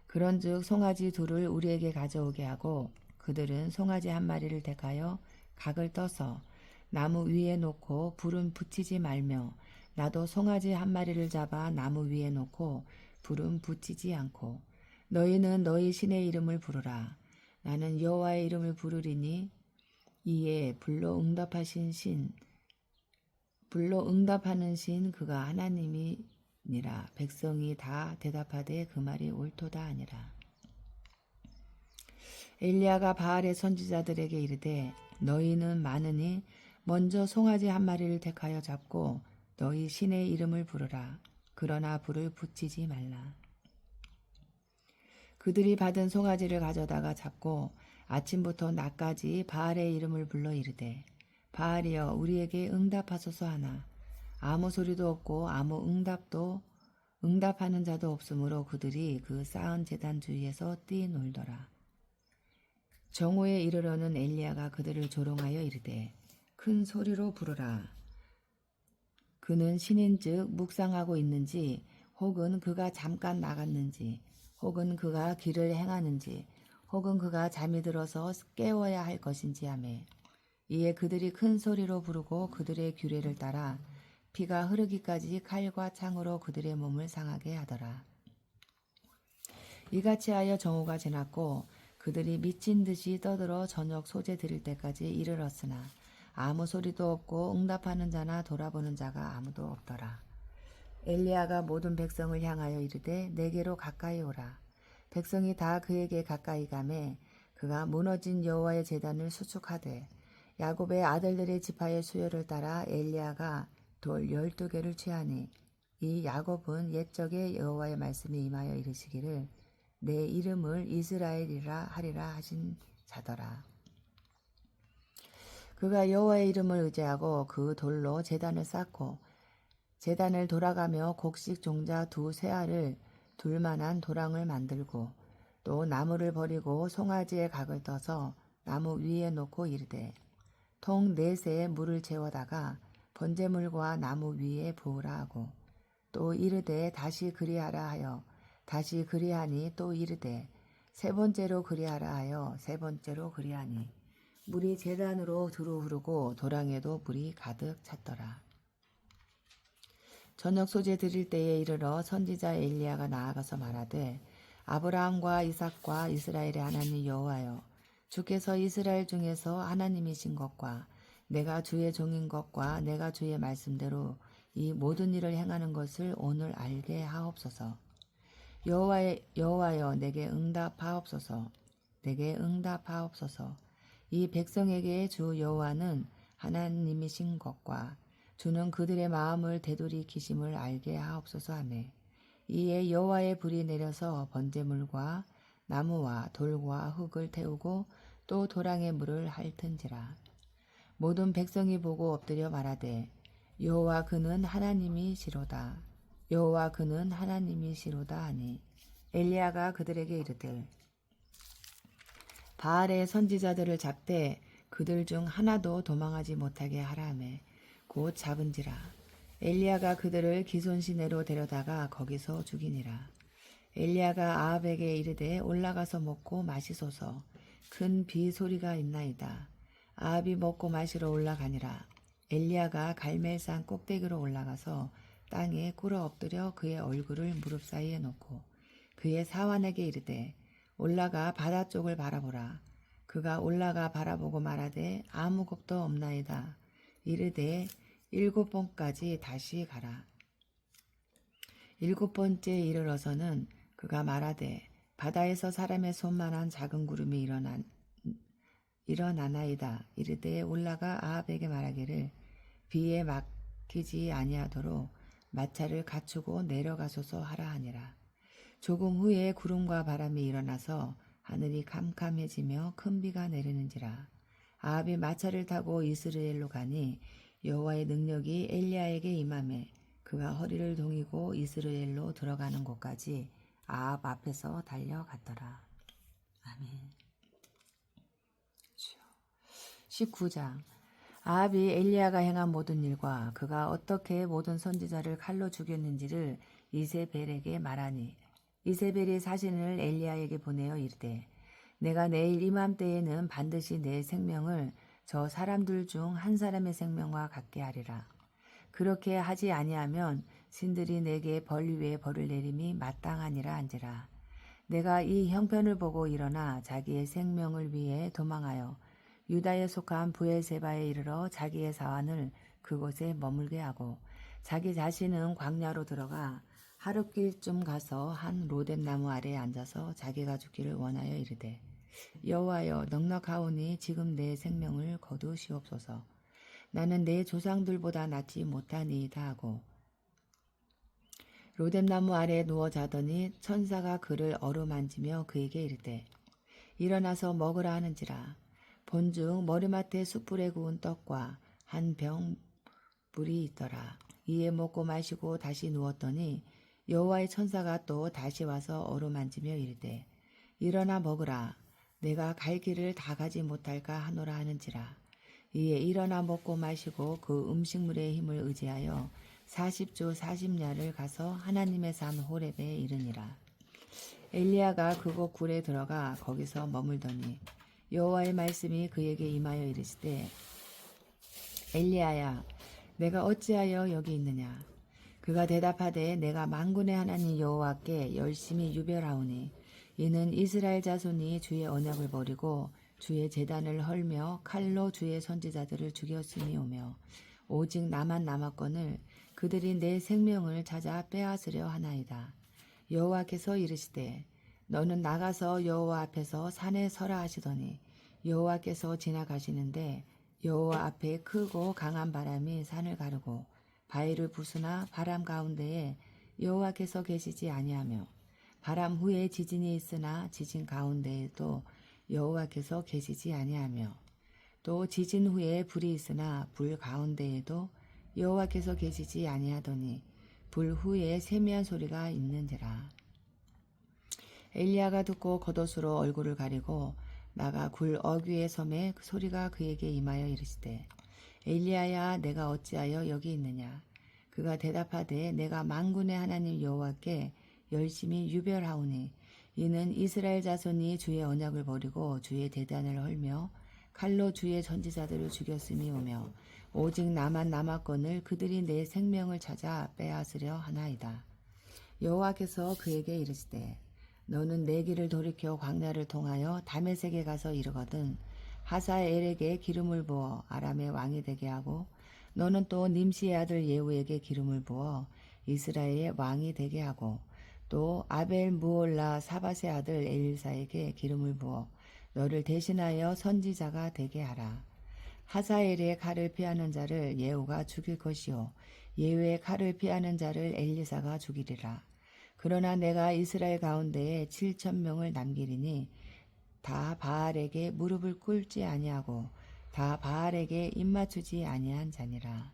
그런즉 송아지 둘을 우리에게 가져오게 하고 그들은 송아지 한 마리를 택하여 각을 떠서 나무 위에 놓고 불은 붙이지 말며 나도 송아지 한 마리를 잡아 나무 위에 놓고 불은 붙이지 않고 너희는 너희 신의 이름을 부르라. 나는 여호와의 이름을 부르리니 이에 불로 응답하는 신 그가 하나님이니라. 백성이 다 대답하되 그 말이 옳도다 하니라. 엘리야가 바알의 선지자들에게 이르되 너희는 많으니 먼저 송아지 한 마리를 택하여 잡고 너희 신의 이름을 부르라. 그러나 불을 붙이지 말라. 그들이 받은 송아지를 가져다가 잡고 아침부터 낮까지 바알의 이름을 불러 이르되 바알이여 우리에게 응답하소서 하나 아무 소리도 없고 아무 응답하는 자도 없으므로 그들이 그 쌓은 제단 주위에서 뛰놀더라. 정오에 이르러는 엘리야가 그들을 조롱하여 이르되 큰 소리로 부르라. 그는 신인즉 묵상하고 있는지 혹은 그가 잠깐 나갔는지 혹은 그가 길을 행하는지 혹은 그가 잠이 들어서 깨워야 할 것인지 하매 이에 그들이 큰 소리로 부르고 그들의 규례를 따라 피가 흐르기까지 칼과 창으로 그들의 몸을 상하게 하더라. 이같이 하여 정오가 지났고 그들이 미친 듯이 떠들어 저녁 소재 드릴 때까지 이르렀으나 아무 소리도 없고 응답하는 자나 돌아보는 자가 아무도 없더라. 엘리야가 모든 백성을 향하여 이르되 내게로 가까이 오라. 백성이 다 그에게 가까이 가매 그가 무너진 여호와의 제단을 수축하되 야곱의 아들들의 지파의 수요를 따라 엘리야가 돌 12개를 취하니 이 야곱은 옛적에 여호와의 말씀이 임하여 이르시기를 내 이름을 이스라엘이라 하리라 하신 자더라. 그가 여호와의 이름을 의지하고 그 돌로 제단을 쌓고 제단을 돌아가며 곡식 종자 2세알을 둘만한 도랑을 만들고 또 나무를 버리고 송아지의 각을 떠서 나무 위에 놓고 이르되 통 4새에 물을 채워다가 번제물과 나무 위에 부으라 하고 또 이르되 다시 그리하라 하여 다시 그리하니 또 이르되 세 번째로 그리하라 하여 세 번째로 그리하니 물이 제단으로 두루 흐르고 도랑에도 물이 가득 찼더라. 저녁 소재 드릴 때에 이르러 선지자 엘리야가 나아가서 말하되 아브라함과 이삭과 이스라엘의 하나님 여호와여, 주께서 이스라엘 중에서 하나님이신 것과 내가 주의 종인 것과 내가 주의 말씀대로 이 모든 일을 행하는 것을 오늘 알게 하옵소서. 여호와여, 내게 응답하옵소서. 내게 응답하옵소서. 이 백성에게 주 여호와는 하나님이신 것과 주는 그들의 마음을 되돌이키심을 알게 하옵소서 하며, 이에 여호와의 불이 내려서 번제물과 나무와 돌과 흙을 태우고 또 도랑의 물을 핥은지라. 모든 백성이 보고 엎드려 말하되 여호와 그는 하나님이시로다. 여호와 그는 하나님이시로다 하니, 엘리야가 그들에게 이르되 바알의 선지자들을 잡되 그들 중 하나도 도망하지 못하게 하라 하며 곧 잡은지라. 엘리야가 그들을 기손 시내로 데려다가 거기서 죽이니라. 엘리야가 아합에게 이르되 올라가서 먹고 마시소서. 큰 비 소리가 있나이다. 아합이 먹고 마시러 올라가니라. 엘리야가 갈멜산 꼭대기로 올라가서 땅에 꿇어 엎드려 그의 얼굴을 무릎 사이에 놓고 그의 사환에게 이르되 올라가 바다 쪽을 바라보라. 그가 올라가 바라보고 말하되 아무것도 없나이다. 이르되 7번까지 다시 가라. 7번째 이르러서는 그가 말하되 바다에서 사람의 손만한 작은 구름이 일어나나이다. 이르되 올라가 아합에게 말하기를 비에 막히지 아니하도록 마차를 갖추고 내려가소서 하라 하니라. 조금 후에 구름과 바람이 일어나서 하늘이 캄캄해지며 큰 비가 내리는지라. 아합이 마차를 타고 이스라엘로 가니 여호와의 능력이 엘리야에게 임하매 그가 허리를 동이고 이스라엘로 들어가는 곳까지 아합 앞에서 달려갔더라. 아멘. 19장. 아합이 엘리야가 행한 모든 일과 그가 어떻게 모든 선지자를 칼로 죽였는지를 이세벨에게 말하니, 이세벨이 사신을 엘리야에게 보내어 이르되 내가 내일 이맘때에는 반드시 내 생명을 저 사람들 중 한 사람의 생명과 같게 하리라. 그렇게 하지 아니하면 신들이 내게 벌 위에 벌을 내림이 마땅하니라 한지라. 내가 이 형편을 보고 일어나 자기의 생명을 위해 도망하여 유다에 속한 부엘세바에 이르러 자기의 사환을 그곳에 머물게 하고 자기 자신은 광야로 들어가 하룻길쯤 가서 한 로뎀나무 아래에 앉아서 자기가 죽기를 원하여 이르되 여호와여, 넉넉하오니 지금 내 생명을 거두시옵소서. 나는 내 조상들보다 낫지 못하니이다 하고 로뎀나무 아래에 누워 자더니 천사가 그를 어루만지며 그에게 이르되 일어나서 먹으라 하는지라. 본즉 머리맡에 숯불에 구운 떡과 한 병 물이 있더라. 이에 먹고 마시고 다시 누웠더니 여호와의 천사가 또 다시 와서 어루만지며 이르되 일어나 먹으라. 내가 갈 길을 다 가지 못할까 하노라 하는지라. 이에 일어나 먹고 마시고 그 음식물의 힘을 의지하여 40주 40야를 가서 하나님의 산 호렙에 이르니라. 엘리야가 그곳 굴에 들어가 거기서 머물더니 여호와의 말씀이 그에게 임하여 이르시되 엘리야야, 내가 어찌하여 여기 있느냐. 그가 대답하되 내가 만군의 하나님 여호와께 열심히 유별하오니 이는 이스라엘 자손이 주의 언약을 버리고 주의 제단을 헐며 칼로 주의 선지자들을 죽였음이오며 오직 나만 남았거늘 그들이 내 생명을 찾아 빼앗으려 하나이다. 여호와께서 이르시되 너는 나가서 여호와 앞에서 산에 서라 하시더니 여호와께서 지나가시는데 여호와 앞에 크고 강한 바람이 산을 가르고 바위를 부수나 바람 가운데에 여호와께서 계시지 아니하며 바람 후에 지진이 있으나 지진 가운데에도 여호와께서 계시지 아니하며 또 지진 후에 불이 있으나 불 가운데에도 여호와께서 계시지 아니하더니 불 후에 세미한 소리가 있는지라. 엘리야가 듣고 겉옷으로 얼굴을 가리고 나가 굴 어귀의 섬에 소리가 그에게 임하여 이르시되 엘리야야, 내가 어찌하여 여기 있느냐. 그가 대답하되 내가 만군의 하나님 여호와께 열심히 유별하오니 이는 이스라엘 자손이 주의 언약을 버리고 주의 대단을 헐며 칼로 주의 선지자들을 죽였음이오며 오직 나만 남았거늘 그들이 내 생명을 찾아 빼앗으려 하나이다. 여호와께서 그에게 이르시되 너는 내 길을 돌이켜 광야를 통하여 다메섹에 가서 이르거든 하사엘에게 기름을 부어 아람의 왕이 되게 하고 너는 또 님시의 아들 예후에게 기름을 부어 이스라엘의 왕이 되게 하고 또 아벨 무올라 사밧의 아들 엘사에게 기름을 부어 너를 대신하여 선지자가 되게 하라. 하사엘의 칼을 피하는 자를 예후가 죽일 것이요 예후의 칼을 피하는 자를 엘리사가 죽이리라. 그러나 내가 이스라엘 가운데에 7,000명을 남기리니 다 바알에게 무릎을 꿇지 아니하고 다 바알에게 입맞추지 아니한 자니라.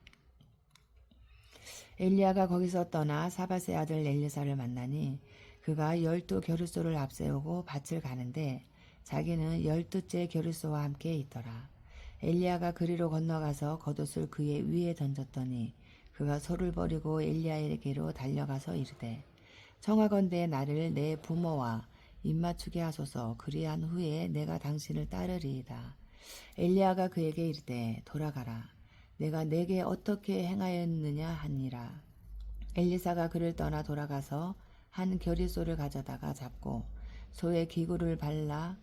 엘리야가 거기서 떠나 사밧의 아들 엘리사를 만나니 그가 12 겨루소를 앞세우고 밭을 가는데 자기는 12째 겨루소와 함께 있더라. 엘리야가 그리로 건너가서 겉옷을 그의 위에 던졌더니 그가 소를 버리고 엘리야에게로 달려가서 이르되 청하건대 나를 내 부모와 입맞추게 하소서. 그리한 후에 내가 당신을 따르리이다. 엘리야가 그에게 이르되 돌아가라. 내가 내게 어떻게 행하였느냐 하니라. 엘리사가 그를 떠나 돌아가서 한 겨리소를 가져다가 잡고 소의 기구를 발라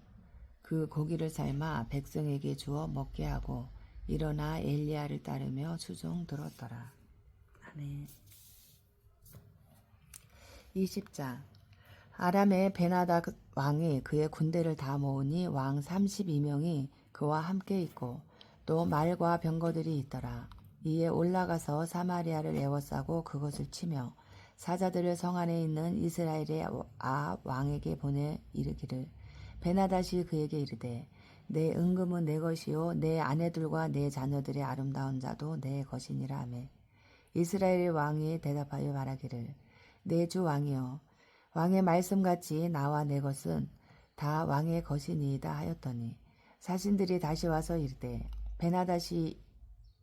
그 고기를 삶아 백성에게 주어 먹게 하고 일어나 엘리야를 따르며 수종 들었더라. 아멘. 20장. 아람의 베나닥 왕이 그의 군대를 다 모으니 왕 32명이 그와 함께 있고 또 말과 병거들이 있더라. 이에 올라가서 사마리아를 에워싸고 그것을 치며 사자들을 성 안에 있는 이스라엘의 왕에게 보내 이르기를 베나닷이 그에게 이르되 내 은금은 내 것이요 내 아내들과 내 자녀들의 아름다운 자도 내 것이니라 하매 이스라엘의 왕이 대답하여 말하기를 내 주 왕이여 왕의 말씀같이 나와 내 것은 다 왕의 것이니이다 하였더니 사신들이 다시 와서 이르되 베나닷이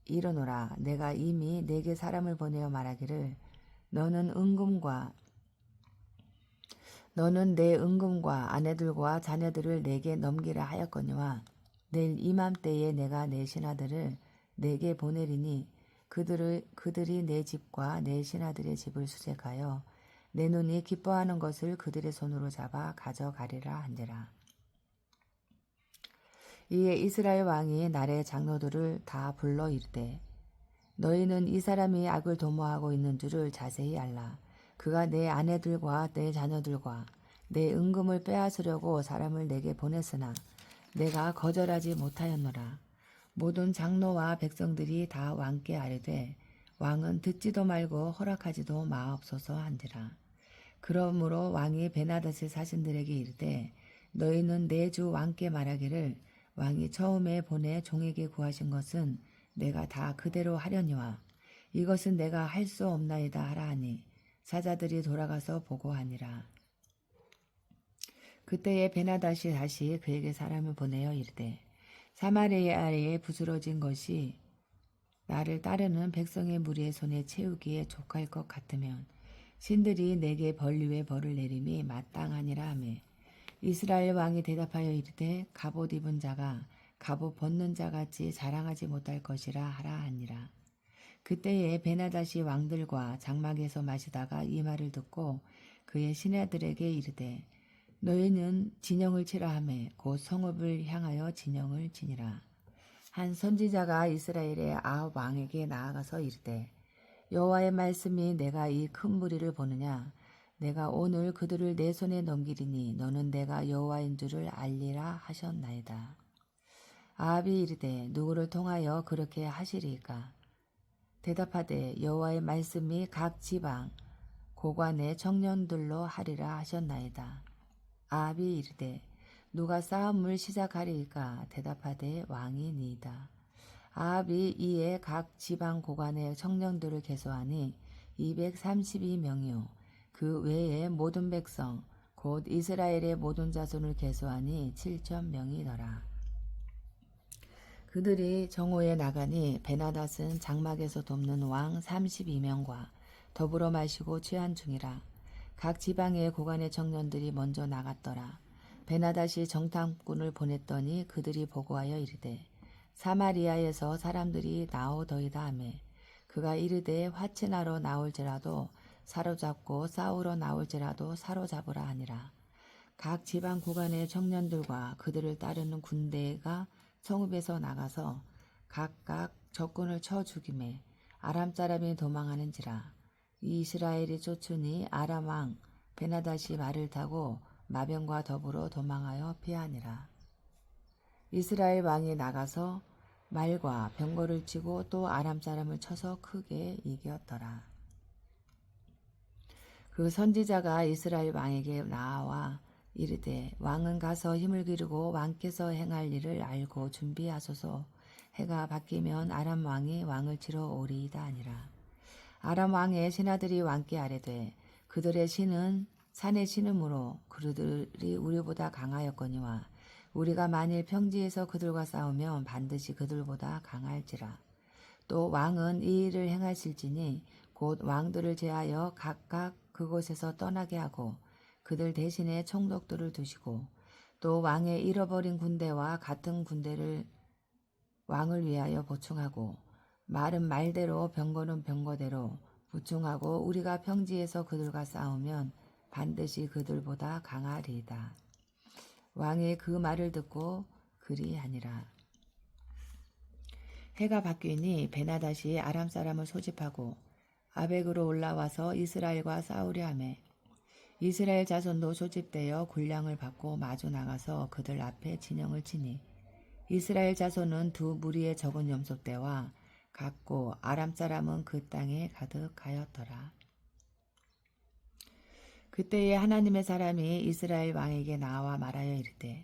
이르노라. 내가 이미 내게 사람을 보내어 말하기를 너는 내 은금과 아내들과 자녀들을 내게 넘기라 하였거니와 내일 이맘때에 내가 내 신하들을 내게 보내리니 그들이 내 집과 내 신하들의 집을 수색하여 내 눈이 기뻐하는 것을 그들의 손으로 잡아 가져가리라 한지라. 이에 이스라엘 왕이 날의 장로들을 다 불러 이르되 너희는 이 사람이 악을 도모하고 있는 줄을 자세히 알라. 그가 내 아내들과 내 자녀들과 내 은금을 빼앗으려고 사람을 내게 보냈으나 내가 거절하지 못하였노라. 모든 장로와 백성들이 다 왕께 아뢰되 왕은 듣지도 말고 허락하지도 마옵소서 한지라. 그러므로 왕이 베나닷의 사신들에게 이르되 너희는 내 주 왕께 말하기를 왕이 처음에 보내 종에게 구하신 것은 내가 다 그대로 하려니와 이것은 내가 할 수 없나이다 하라 하니 사자들이 돌아가서 보고하니라. 그때에 베나닷이 다시 그에게 사람을 보내어 이르되 사마리아에 부스러진 것이 나를 따르는 백성의 무리의 손에 채우기에 족할 것 같으면 신들이 내게 벌 위에 벌을 내림이 마땅하니라 하매 이스라엘 왕이 대답하여 이르되 갑옷 입은 자가 갑옷 벗는 자같이 자랑하지 못할 것이라 하라 하니라. 그때에 베나닷이 왕들과 장막에서 마시다가 이 말을 듣고 그의 신하들에게 이르되 너희는 진영을 치라 하매 곧 성읍을 향하여 진영을 치니라. 한 선지자가 이스라엘의 아합 왕에게 나아가서 이르되 여호와의 말씀이 내가 이 큰 무리를 보느냐 내가 오늘 그들을 내 손에 넘기리니 너는 내가 여호와인 줄을 알리라 하셨나이다. 아합이 이르되 누구를 통하여 그렇게 하시리이까? 대답하되 여호와의 말씀이 각 지방 고관의 청년들로 하리라 하셨나이다. 아합이 이르되 누가 싸움을 시작하리이까? 대답하되 왕이니이다. 아합이 이에 각 지방 고관의 청년들을 계수하니 232명이요 그 외에 모든 백성 곧 이스라엘의 모든 자손을 계수하니 7,000명이더라. 그들이 정오에 나가니 베나닷은 장막에서 돕는 왕 32명과 더불어 마시고 취한 중이라. 각 지방의 고관의 청년들이 먼저 나갔더라. 베나닷이 정탐꾼을 보냈더니 그들이 보고하여 이르되 사마리아에서 사람들이 나오더이다 하매 그가 이르되 화친하러 나올지라도 사로잡고 싸우러 나올지라도 사로잡으라 하니라. 각 지방 고관의 청년들과 그들을 따르는 군대가 성읍에서 나가서 각각 적군을 쳐 죽이매 아람 사람이 도망하는지라. 이스라엘이 쫓으니 아람 왕 베나닷이 말을 타고 마병과 더불어 도망하여 피하니라. 이스라엘 왕이 나가서 말과 병거를 치고 또 아람 사람을 쳐서 크게 이겼더라. 그 선지자가 이스라엘 왕에게 나와 이르되 왕은 가서 힘을 기르고 왕께서 행할 일을 알고 준비하소서. 해가 바뀌면 아람 왕이 왕을 치러 오리이다 하니라. 아람 왕의 신하들이 왕께 아뢰되 그들의 신은 산의 신음으로 그들이 우리보다 강하였거니와 우리가 만일 평지에서 그들과 싸우면 반드시 그들보다 강할지라. 또 왕은 이 일을 행하실지니 곧 왕들을 제하여 각각 그곳에서 떠나게 하고 그들 대신에 총독들을 두시고 또 왕의 잃어버린 군대와 같은 군대를 왕을 위하여 보충하고 말은 말대로 병거는 병거대로 보충하고 우리가 평지에서 그들과 싸우면 반드시 그들보다 강하리이다. 왕이 그 말을 듣고 그리하니라. 해가 바뀌니 베나닷이 아람 사람을 소집하고 아벡으로 올라와서 이스라엘과 싸우려 하매 이스라엘 자손도 소집되어 군량을 받고 마주 나가서 그들 앞에 진영을 치니 이스라엘 자손은 두 무리의 적은 염소떼와 같고 아람 사람은 그 땅에 가득하였더라. 그때에 하나님의 사람이 이스라엘 왕에게 나와 말하여 이르되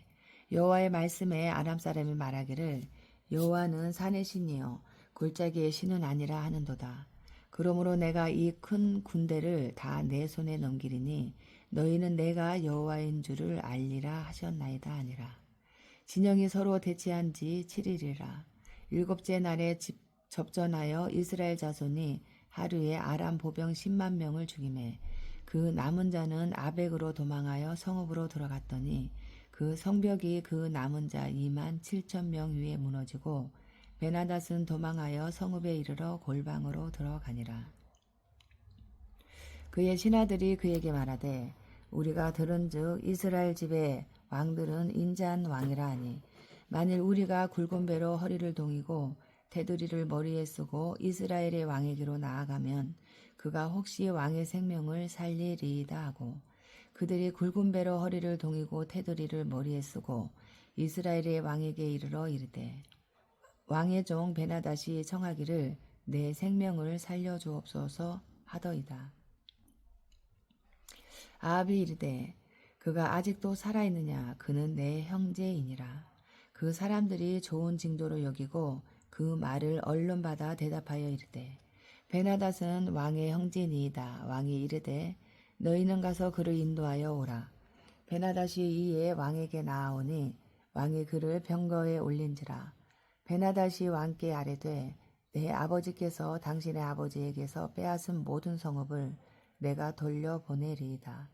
여호와의 말씀에 아람 사람이 말하기를 여호와는 산의 신이요 골짜기의 신은 아니라 하는도다. 그러므로 내가 이 큰 군대를 다 내 손에 넘기리니 너희는 내가 여호와인 줄을 알리라 하셨나이다 하니라. 진영이 서로 대치한 지 7일이라. 일곱째 날에 접전하여 이스라엘 자손이 하루에 아람 보병 10만 명을 죽이매 그 남은 자는 아벡으로 도망하여 성읍으로 들어갔더니 그 성벽이 그 남은 자 2만 7천 명 위에 무너지고 베나닷은 도망하여 성읍에 이르러 골방으로 들어가니라. 그의 신하들이 그에게 말하되 우리가 들은즉 이스라엘 집의 왕들은 인자한 왕이라 하니 만일 우리가 굵은 배로 허리를 동이고 테두리를 머리에 쓰고 이스라엘의 왕에게로 나아가면 그가 혹시 왕의 생명을 살리리이다 하고 그들이 굵은 배로 허리를 동이고 테두리를 머리에 쓰고 이스라엘의 왕에게 이르러 이르되 왕의 종 베나닷이 청하기를 내 생명을 살려주옵소서 하더이다. 아합이 이르되 그가 아직도 살아있느냐 그는 내 형제이니라. 그 사람들이 좋은 징조로 여기고 그 말을 언론받아 대답하여 이르되 베나닷은 왕의 형제니이다. 왕이 이르되 너희는 가서 그를 인도하여 오라. 베나닷이 이에 왕에게 나아오니 왕이 그를 병거에 올린지라. 베나닷이 왕께 아뢰되 내 아버지께서 당신의 아버지에게서 빼앗은 모든 성읍을 내가 돌려보내리이다.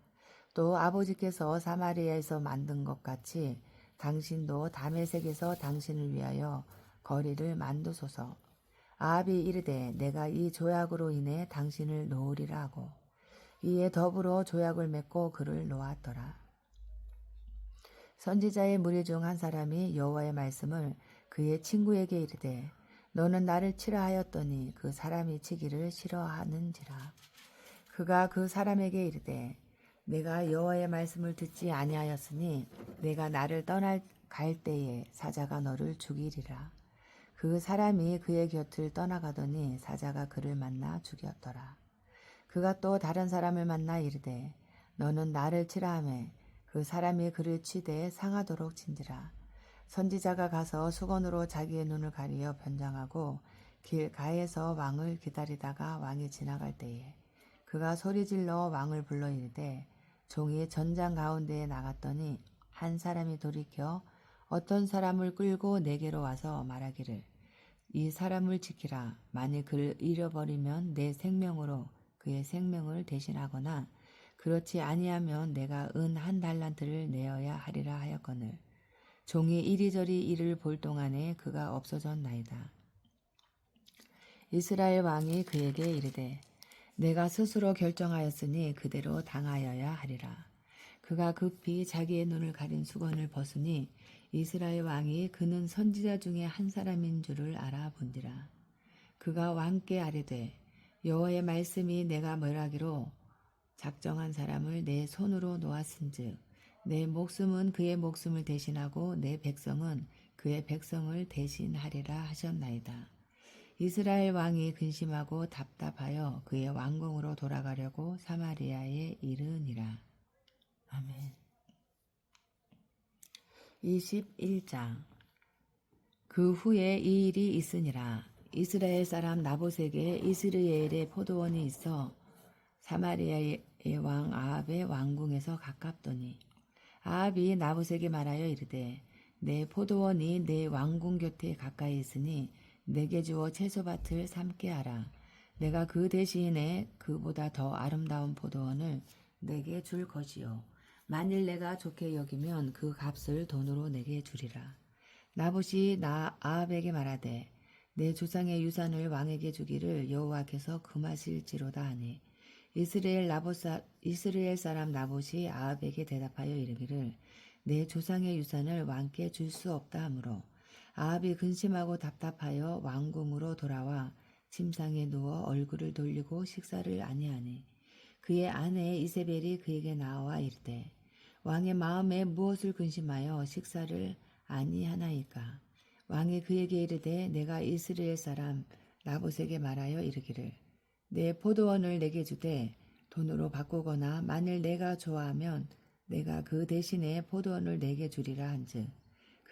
또 아버지께서 사마리아에서 만든 것 같이 당신도 다메섹에서 당신을 위하여 거리를 만드소서. 아합이 이르되 내가 이 조약으로 인해 당신을 놓으리라 하고 이에 더불어 조약을 맺고 그를 놓았더라. 선지자의 무리 중 한 사람이 여호와의 말씀을 그의 친구에게 이르되 너는 나를 치라 하였더니 그 사람이 치기를 싫어하는지라. 그가 그 사람에게 이르되 내가 여호와의 말씀을 듣지 아니하였으니 내가 나를 갈 때에 사자가 너를 죽이리라. 그 사람이 그의 곁을 떠나가더니 사자가 그를 만나 죽였더라. 그가 또 다른 사람을 만나 이르되 너는 나를 치라 하매 그 사람이 그를 치되 상하도록 친지라. 선지자가 가서 수건으로 자기의 눈을 가리어 변장하고 길가에서 왕을 기다리다가 왕이 지나갈 때에 그가 소리질러 왕을 불러 이르되 종이 전장 가운데에 나갔더니 한 사람이 돌이켜 어떤 사람을 끌고 내게로 와서 말하기를 이 사람을 지키라. 만일 그를 잃어버리면 내 생명으로 그의 생명을 대신하거나 그렇지 아니하면 내가 은 1달란트를 내어야 하리라 하였거늘 종이 이리저리 이를 볼 동안에 그가 없어졌나이다. 이스라엘 왕이 그에게 이르되 내가 스스로 결정하였으니 그대로 당하여야 하리라. 그가 급히 자기의 눈을 가린 수건을 벗으니 이스라엘 왕이 그는 선지자 중에 한 사람인 줄을 알아본디라. 그가 왕께 아뢰되 여호와의 말씀이 내가 멸하기로 작정한 사람을 내 손으로 놓았은즉 내 목숨은 그의 목숨을 대신하고 내 백성은 그의 백성을 대신하리라 하셨나이다. 이스라엘 왕이 근심하고 답답하여 그의 왕궁으로 돌아가려고 사마리아에 이르니라. 아멘. 21장. 그 후에 이 일이 있으니라. 이스라엘 사람 나봇에게 이스라엘의 포도원이 있어 사마리아의 왕 아합의 왕궁에서 가깝더니 아합이 나봇에게 말하여 이르되 내 포도원이 내 왕궁 곁에 가까이 있으니 내게 주어 채소밭을 삼게 하라. 내가 그 대신에 그보다 더 아름다운 포도원을 내게 줄 것이요 만일 내가 좋게 여기면 그 값을 돈으로 내게 주리라. 나봇이 아합에게 말하되 내 조상의 유산을 왕에게 주기를 여호와께서 금하실지로다 하니 이스라엘 사람 나봇이 아합에게 대답하여 이르기를 내 조상의 유산을 왕께 줄 수 없다 하므로 아합이 근심하고 답답하여 왕궁으로 돌아와 침상에 누워 얼굴을 돌리고 식사를 아니하니 그의 아내 이세벨이 그에게 나와 이르되 왕의 마음에 무엇을 근심하여 식사를 아니하나이까. 왕이 그에게 이르되 내가 이스라엘 사람 나봇에게 말하여 이르기를 내 포도원을 내게 주되 돈으로 바꾸거나 만일 내가 좋아하면 내가 그 대신에 포도원을 내게 주리라 한즉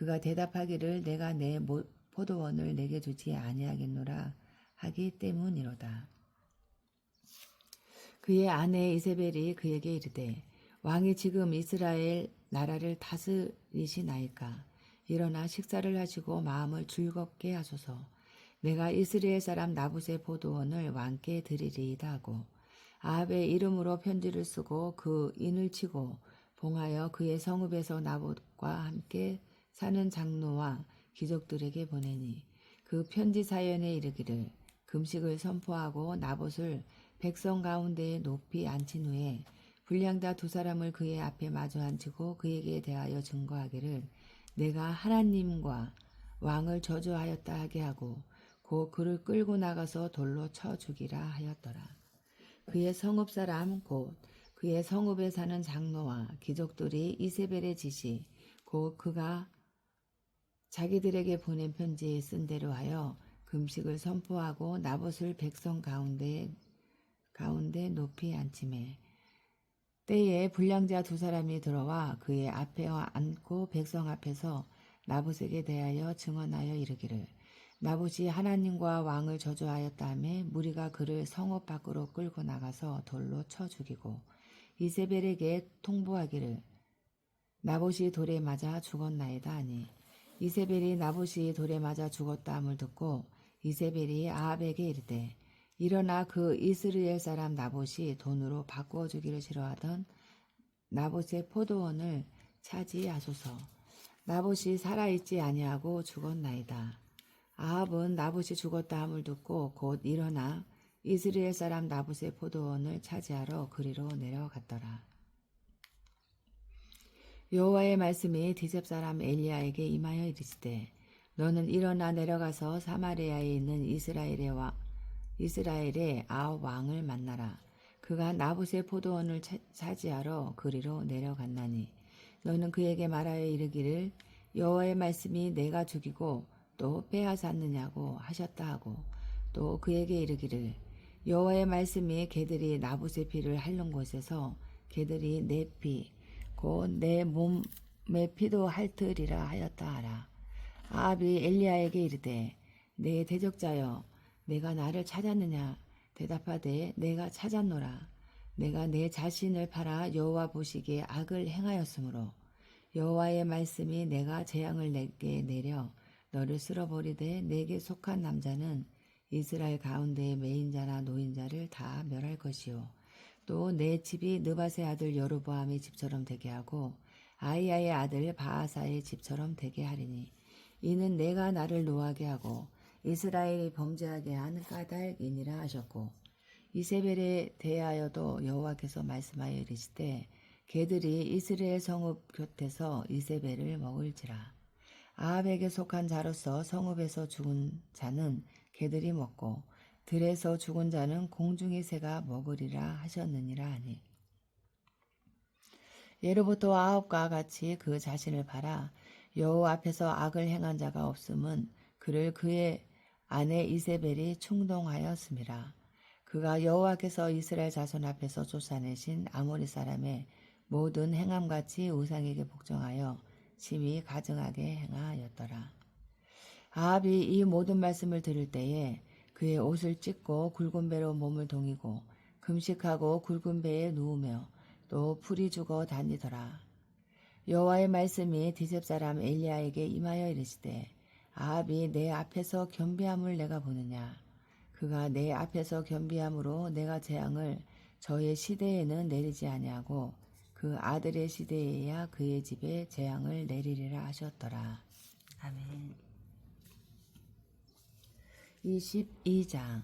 그가 대답하기를 내가 내 포도원을 내게 주지 아니하겠노라 하기 때문이로다. 그의 아내 이세벨이 그에게 이르되 왕이 지금 이스라엘 나라를 다스리시나이까. 일어나 식사를 하시고 마음을 즐겁게 하소서. 내가 이스라엘 사람 나봇의 포도원을 왕께 드리리이다 하고 아합의 이름으로 편지를 쓰고 그 인을 치고 봉하여 그의 성읍에서 나봇과 함께 사는 장로와 귀족들에게 보내니 그 편지 사연에 이르기를 금식을 선포하고 나봇을 백성 가운데에 높이 앉힌 후에 불량자 2사람을 그의 앞에 마주 앉히고 그에게 대하여 증거하기를 내가 하나님과 왕을 저주하였다 하게 하고 곧 그를 끌고 나가서 돌로 쳐 죽이라 하였더라. 그의 성읍 사람 곧 그의 성읍에 사는 장로와 귀족들이 이세벨의 지시 곧 그가 자기들에게 보낸 편지에 쓴 대로 하여 금식을 선포하고 나봇을 백성 가운데 높이 앉히매 때에 불량자 2사람이 들어와 그의 앞에 앉고 백성 앞에서 나봇에게 대하여 증언하여 이르기를 나봇이 하나님과 왕을 저주하였다 하며 무리가 그를 성읍 밖으로 끌고 나가서 돌로 쳐 죽이고 이세벨에게 통보하기를 나봇이 돌에 맞아 죽었나이다 하니 이세벨이 나봇이 돌에 맞아 죽었다 함을 듣고 이세벨이 아합에게 이르되 일어나 그 이스라엘 사람 나봇이 돈으로 바꾸어 주기를 싫어하던 나봇의 포도원을 차지하소서. 나봇이 살아있지 아니하고 죽었나이다. 아합은 나봇이 죽었다 함을 듣고 곧 일어나 이스라엘 사람 나봇의 포도원을 차지하러 그리로 내려갔더라. 여호와의 말씀이 디셉 사람 엘리야에게 임하여 이르시되 너는 일어나 내려가서 사마리아에 있는 이스라엘의 아합 왕을 만나라. 그가 나봇의 포도원을 차지하러 그리로 내려갔나니 너는 그에게 말하여 이르기를 여호와의 말씀이 내가 죽이고 또 빼앗았느냐고 하셨다 하고 또 그에게 이르기를 여호와의 말씀이 개들이 나봇의 피를 핥는 곳에서 개들이 내 피 곧 내 몸의 피도 핥으리라 하였다 하라. 아합이 엘리야에게 이르되 내 대적자여 내가 나를 찾았느냐 대답하되 내가 찾았노라. 내가 내 자신을 팔아 여호와 보시기에 악을 행하였으므로 여호와의 말씀이 내가 재앙을 내게 내려 너를 쓸어버리되 내게 속한 남자는 이스라엘 가운데의 매인자나 노인자를 다 멸할 것이요 또 내 집이 느밧의 아들 여로보암의 집처럼 되게 하고 아히야의 아들 바아사의 집처럼 되게 하리니 이는 내가 나를 노하게 하고 이스라엘이 범죄하게 한 까닭이니라 하셨고 이세벨에 대하여도 여호와께서 말씀하여 이르시되 개들이 이스라엘 성읍 곁에서 이세벨을 먹을지라. 아합에게 속한 자로서 성읍에서 죽은 자는 개들이 먹고 들에서 죽은 자는 공중의 새가 먹으리라 하셨느니라 하니 예로부터 아합과 같이 그 자신을 팔아 여호와 앞에서 악을 행한 자가 없음은 그를 그의 아내 이세벨이 충동하였음이라. 그가 여호와께서 이스라엘 자손 앞에서 쫓아내신 아모리 사람의 모든 행함같이 우상에게 복종하여 심히 가증하게 행하였더라. 아합이 이 모든 말씀을 들을 때에 그의 옷을 찢고 굵은 배로 몸을 동이고 금식하고 굵은 배에 누우며 또 풀이 죽어 다니더라. 여호와의 말씀이 디셉 사람 엘리야에게 임하여 이르시되 아합이 내 앞에서 겸비함을 내가 보느냐. 그가 내 앞에서 겸비함으로 내가 재앙을 저의 시대에는 내리지 아니하고 그 아들의 시대에야 그의 집에 재앙을 내리리라 하셨더라. 아멘. 22장.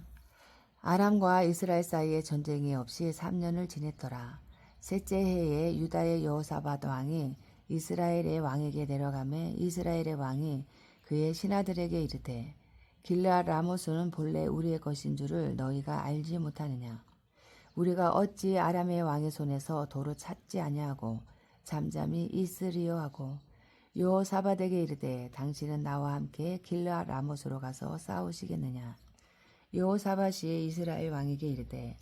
아람과 이스라엘 사이에 전쟁이 없이 3년을 지냈더라. 셋째 해에 유다의 여호사밧 왕이 이스라엘의 왕에게 내려가매 이스라엘의 왕이 그의 신하들에게 이르되 길르앗 라모스는 본래 우리의 것인 줄을 너희가 알지 못하느냐. 우리가 어찌 아람의 왕의 손에서 도로 찾지 아니하고 잠잠히 있으리요 하고 여호사밧에게 이르되 당신은 나와 함께 길르앗 라모스로 가서 싸우시겠느냐. 여호사밧이 이스라엘 왕에게 이르되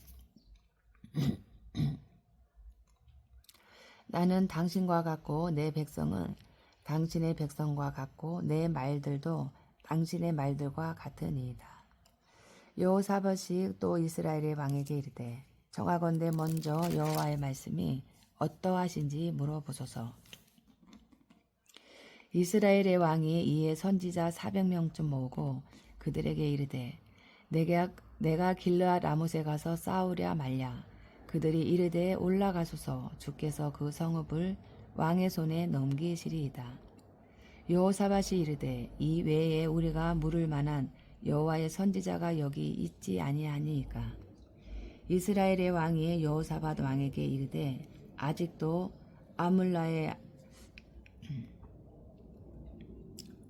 나는 당신과 같고 내 백성은 당신의 백성과 같고 내 말들도 당신의 말들과 같으니이다. 여호사밧이 또 이스라엘의 왕에게 이르되 청하건대 먼저 여호와의 말씀이 어떠하신지 물어보소서. 이스라엘의 왕이 이에 선지자 400명쯤 모으고 그들에게 이르되 내가 길르앗 라못에 가서 싸우랴 말랴. 그들이 이르되 올라가소서. 주께서 그 성읍을 왕의 손에 넘기시리이다. 여호사밧이 이르되 이 외에 우리가 물을 만한 여호와의 선지자가 여기 있지 아니하니이까. 이스라엘의 왕이 여호사밧 왕에게 이르되 아직도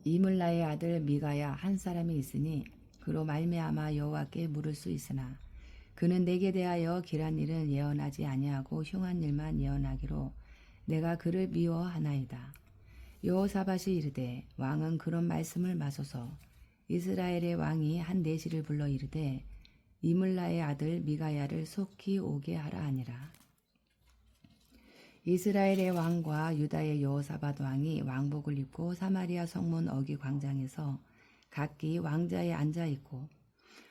이물라의 아들 미가야 한 사람이 있으니 그로 말미암아 여호와께 물을 수 있으나 그는 내게 대하여 길한 일은 예언하지 아니하고 흉한 일만 예언하기로 내가 그를 미워하나이다. 여호사밧이 이르되 왕은 그런 말씀을 마소서. 이스라엘의 왕이 한 내시를 불러 이르되 이물라의 아들 미가야를 속히 오게 하라 하니라. 이스라엘의 왕과 유다의 여호사밧 왕이 왕복을 입고 사마리아 성문 어기 광장에서 각기 왕자에 앉아 있고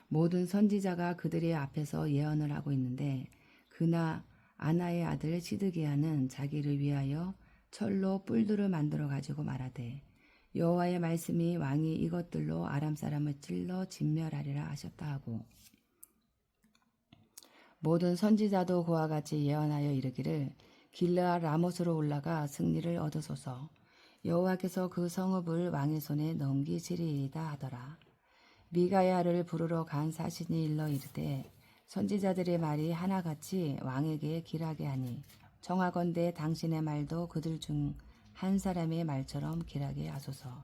모든 선지자가 그들의 앞에서 예언을 하고 있는데 그나 아나의 아들 시드기야는 자기를 위하여 철로 뿔들을 만들어 가지고 말하되 여호와의 말씀이 왕이 이것들로 아람 사람을 찔러 진멸하리라 하셨다 하고 모든 선지자도 그와 같이 예언하여 이르기를 길르앗 라못으로 올라가 승리를 얻으소서. 여호와께서 그 성읍을 왕의 손에 넘기시리이다 하더라. 미가야를 부르러 간 사신이 일러 이르되 선지자들의 말이 하나같이 왕에게 길하게 하니 청하건대 당신의 말도 그들 중 한 사람의 말처럼 길하게 하소서.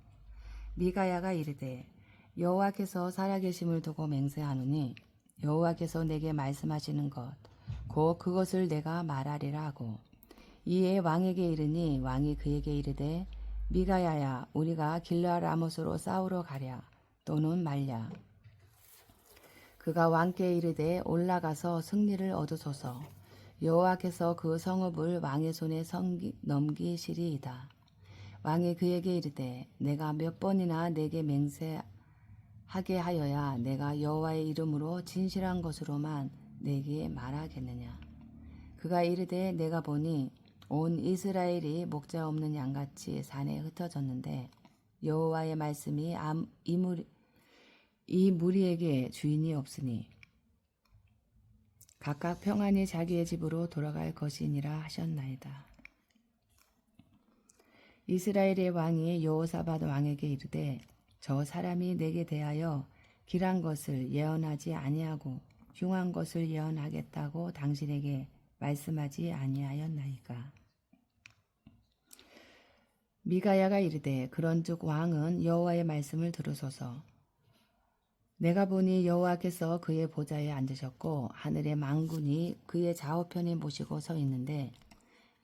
미가야가 이르되 여호와께서 살아계심을 두고 맹세하노니 여호와께서 내게 말씀하시는 것 곧 그것을 내가 말하리라 하고 이에 왕에게 이르니 왕이 그에게 이르되 미가야야 우리가 길르앗 라못으로 싸우러 가랴 또는 말랴. 그가 왕께 이르되 올라가서 승리를 얻으소서. 여호와께서 그 성읍을 왕의 손에 넘기시리이다. 왕이 그에게 이르되 내가 몇 번이나 내게 맹세하게 하여야 내가 여호와의 이름으로 진실한 것으로만 내게 말하겠느냐. 그가 이르되 내가 보니 온 이스라엘이 목자 없는 양같이 산에 흩어졌는데 여호와의 말씀이 이 무리에게 주인이 없으니 각각 평안히 자기의 집으로 돌아갈 것이니라 하셨나이다. 이스라엘의 왕이 여호사밧 왕에게 이르되 저 사람이 내게 대하여 길한 것을 예언하지 아니하고 흉한 것을 예언하겠다고 당신에게 말씀하지 아니하였나이까. 미가야가 이르되 그런즉 왕은 여호와의 말씀을 들으소서. 내가 보니 여호와께서 그의 보좌에 앉으셨고 하늘의 만군이 그의 좌우편에 모시고 서 있는데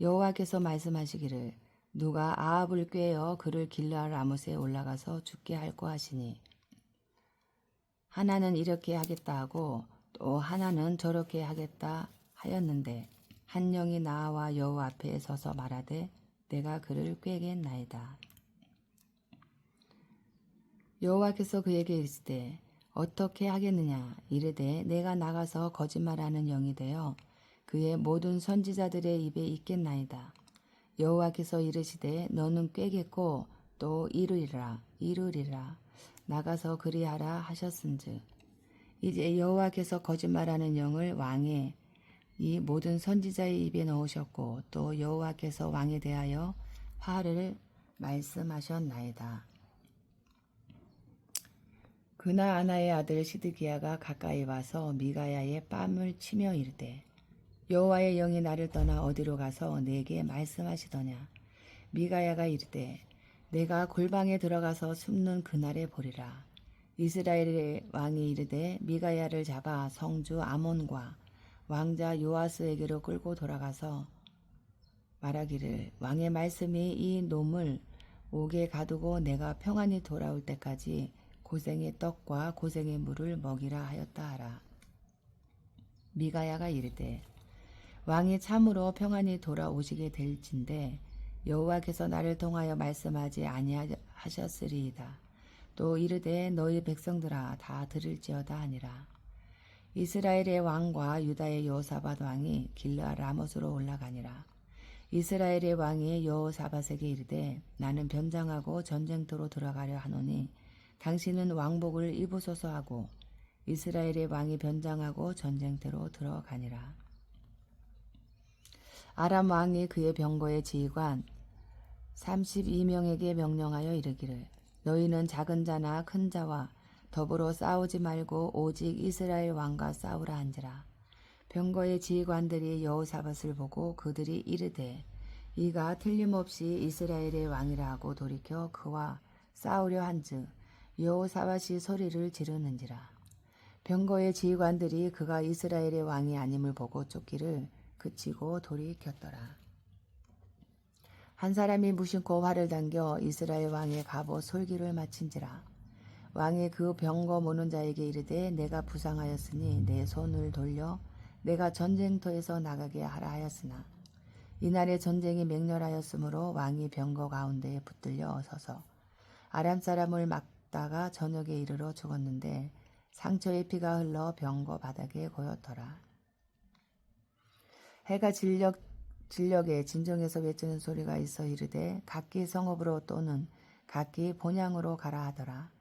여호와께서 말씀하시기를 누가 아합을 꾀어 그를 길르앗 라못에 올라가서 죽게 할꼬 하시니 하나는 이렇게 하겠다 하고 또 하나는 저렇게 하겠다 하였는데 한 영이 나와 여호와 앞에 서서 말하되 내가 그를 꾀겠나이다. 여호와께서 그에게 이르시되 어떻게 하겠느냐 이르되 내가 나가서 거짓말하는 영이 되어 그의 모든 선지자들의 입에 있겠나이다. 여호와께서 이르시되 너는 꾀겠고 또 이르리라 나가서 그리하라 하셨은즉 이제 여호와께서 거짓말하는 영을 왕의 이 모든 선지자의 입에 넣으셨고 또 여호와께서 왕에 대하여 화를 말씀하셨나이다. 그나아나의 아들 시드기야가 가까이 와서 미가야의 뺨을 치며 이르되 여호와의 영이 나를 떠나 어디로 가서 내게 말씀하시더냐. 미가야가 이르되 내가 골방에 들어가서 숨는 그날에 보리라. 이스라엘의 왕이 이르되 미가야를 잡아 성주 아몬과 왕자 요아스에게로 끌고 돌아가서 말하기를 왕의 말씀이 이 놈을 옥에 가두고 내가 평안히 돌아올 때까지 고생의 떡과 고생의 물을 먹이라 하였다 하라. 미가야가 이르되 왕이 참으로 평안히 돌아오시게 될진데 여호와께서 나를 통하여 말씀하지 아니하셨으리이다. 또 이르되 너희 백성들아 다 들을지어다 하니라. 이스라엘의 왕과 유다의 여호사밧 왕이 길르앗 라못으로 올라가니라. 이스라엘의 왕이 여호사밧에게 이르되 나는 변장하고 전쟁터로 들어가려 하노니 당신은 왕복을 입으소서 하고 이스라엘의 왕이 변장하고 전쟁터로 들어가니라. 아람 왕이 그의 병거의 지휘관 32명에게 명령하여 이르기를 너희는 작은 자나 큰 자와 더불어 싸우지 말고 오직 이스라엘 왕과 싸우라 한지라. 병거의 지휘관들이 여호사밧을 보고 그들이 이르되 이가 틀림없이 이스라엘의 왕이라 하고 돌이켜 그와 싸우려 한즉 여호사밧이 소리를 지르는지라. 병거의 지휘관들이 그가 이스라엘의 왕이 아님을 보고 쫓기를 그치고 돌이켰더라. 한 사람이 무심코 활을 당겨 이스라엘 왕의 갑옷 솔기를 마친지라. 왕이 그 병거 모는 자에게 이르되 내가 부상하였으니 내 손을 돌려 내가 전쟁터에서 나가게 하라 하였으나 이날의 전쟁이 맹렬하였으므로 왕이 병거 가운데에 붙들려 서서 아람 사람을 막다가 저녁에 이르러 죽었는데 상처의 피가 흘러 병거 바닥에 고였더라. 해가 진력에 진정에서 외치는 소리가 있어 이르되 각기 성읍으로 또는 각기 본향으로 가라 하더라.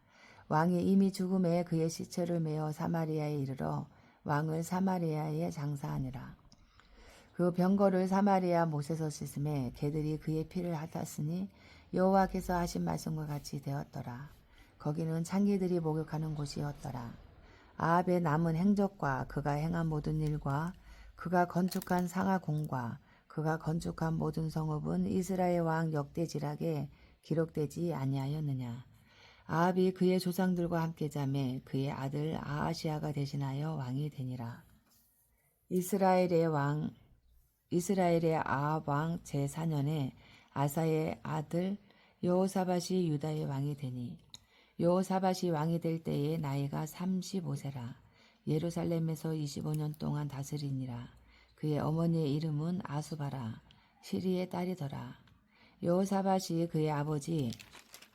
왕이 이미 죽음에 그의 시체를 메어 사마리아에 이르러 왕을 사마리아에 장사하니라. 그 병거를 사마리아 못에서 씻음에 개들이 그의 피를 핥았으니 여호와께서 하신 말씀과 같이 되었더라. 거기는 창기들이 목욕하는 곳이었더라. 아합의 남은 행적과 그가 행한 모든 일과 그가 건축한 상하궁과 그가 건축한 모든 성읍은 이스라엘 왕 역대지락에 기록되지 아니하였느냐. 아합이 그의 조상들과 함께 자매 그의 아들 아하시아가 대신하여 왕이 되니라. 이스라엘의 아합 왕 제4년에 아사의 아들 여호사밧이 유다의 왕이 되니 여호사밧이 왕이 될 때에 나이가 35세라. 예루살렘에서 25년 동안 다스리니라. 그의 어머니의 이름은 아수바라 시리의 딸이더라. 여호사밧이 그의 아버지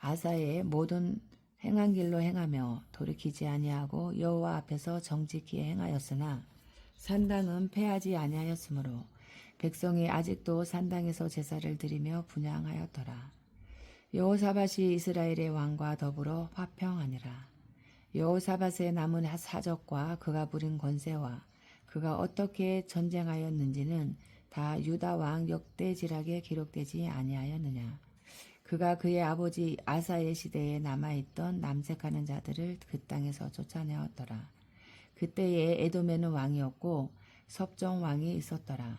아사의 모든 행한 길로 행하며 돌이키지 아니하고 여호와 앞에서 정직히 행하였으나 산당은 패하지 아니하였으므로 백성이 아직도 산당에서 제사를 드리며 분향하였더라. 여호사밧이 이스라엘의 왕과 더불어 화평하니라. 여호사밧의 남은 사적과 그가 부린 권세와 그가 어떻게 전쟁하였는지는 다 유다 왕 역대지락에 기록되지 아니하였느냐. 그가 그의 아버지 아사의 시대에 남아있던 남색하는 자들을 그 땅에서 쫓아내었더라. 그때에 에돔에는 왕이 없고 섭정 왕이 있었더라.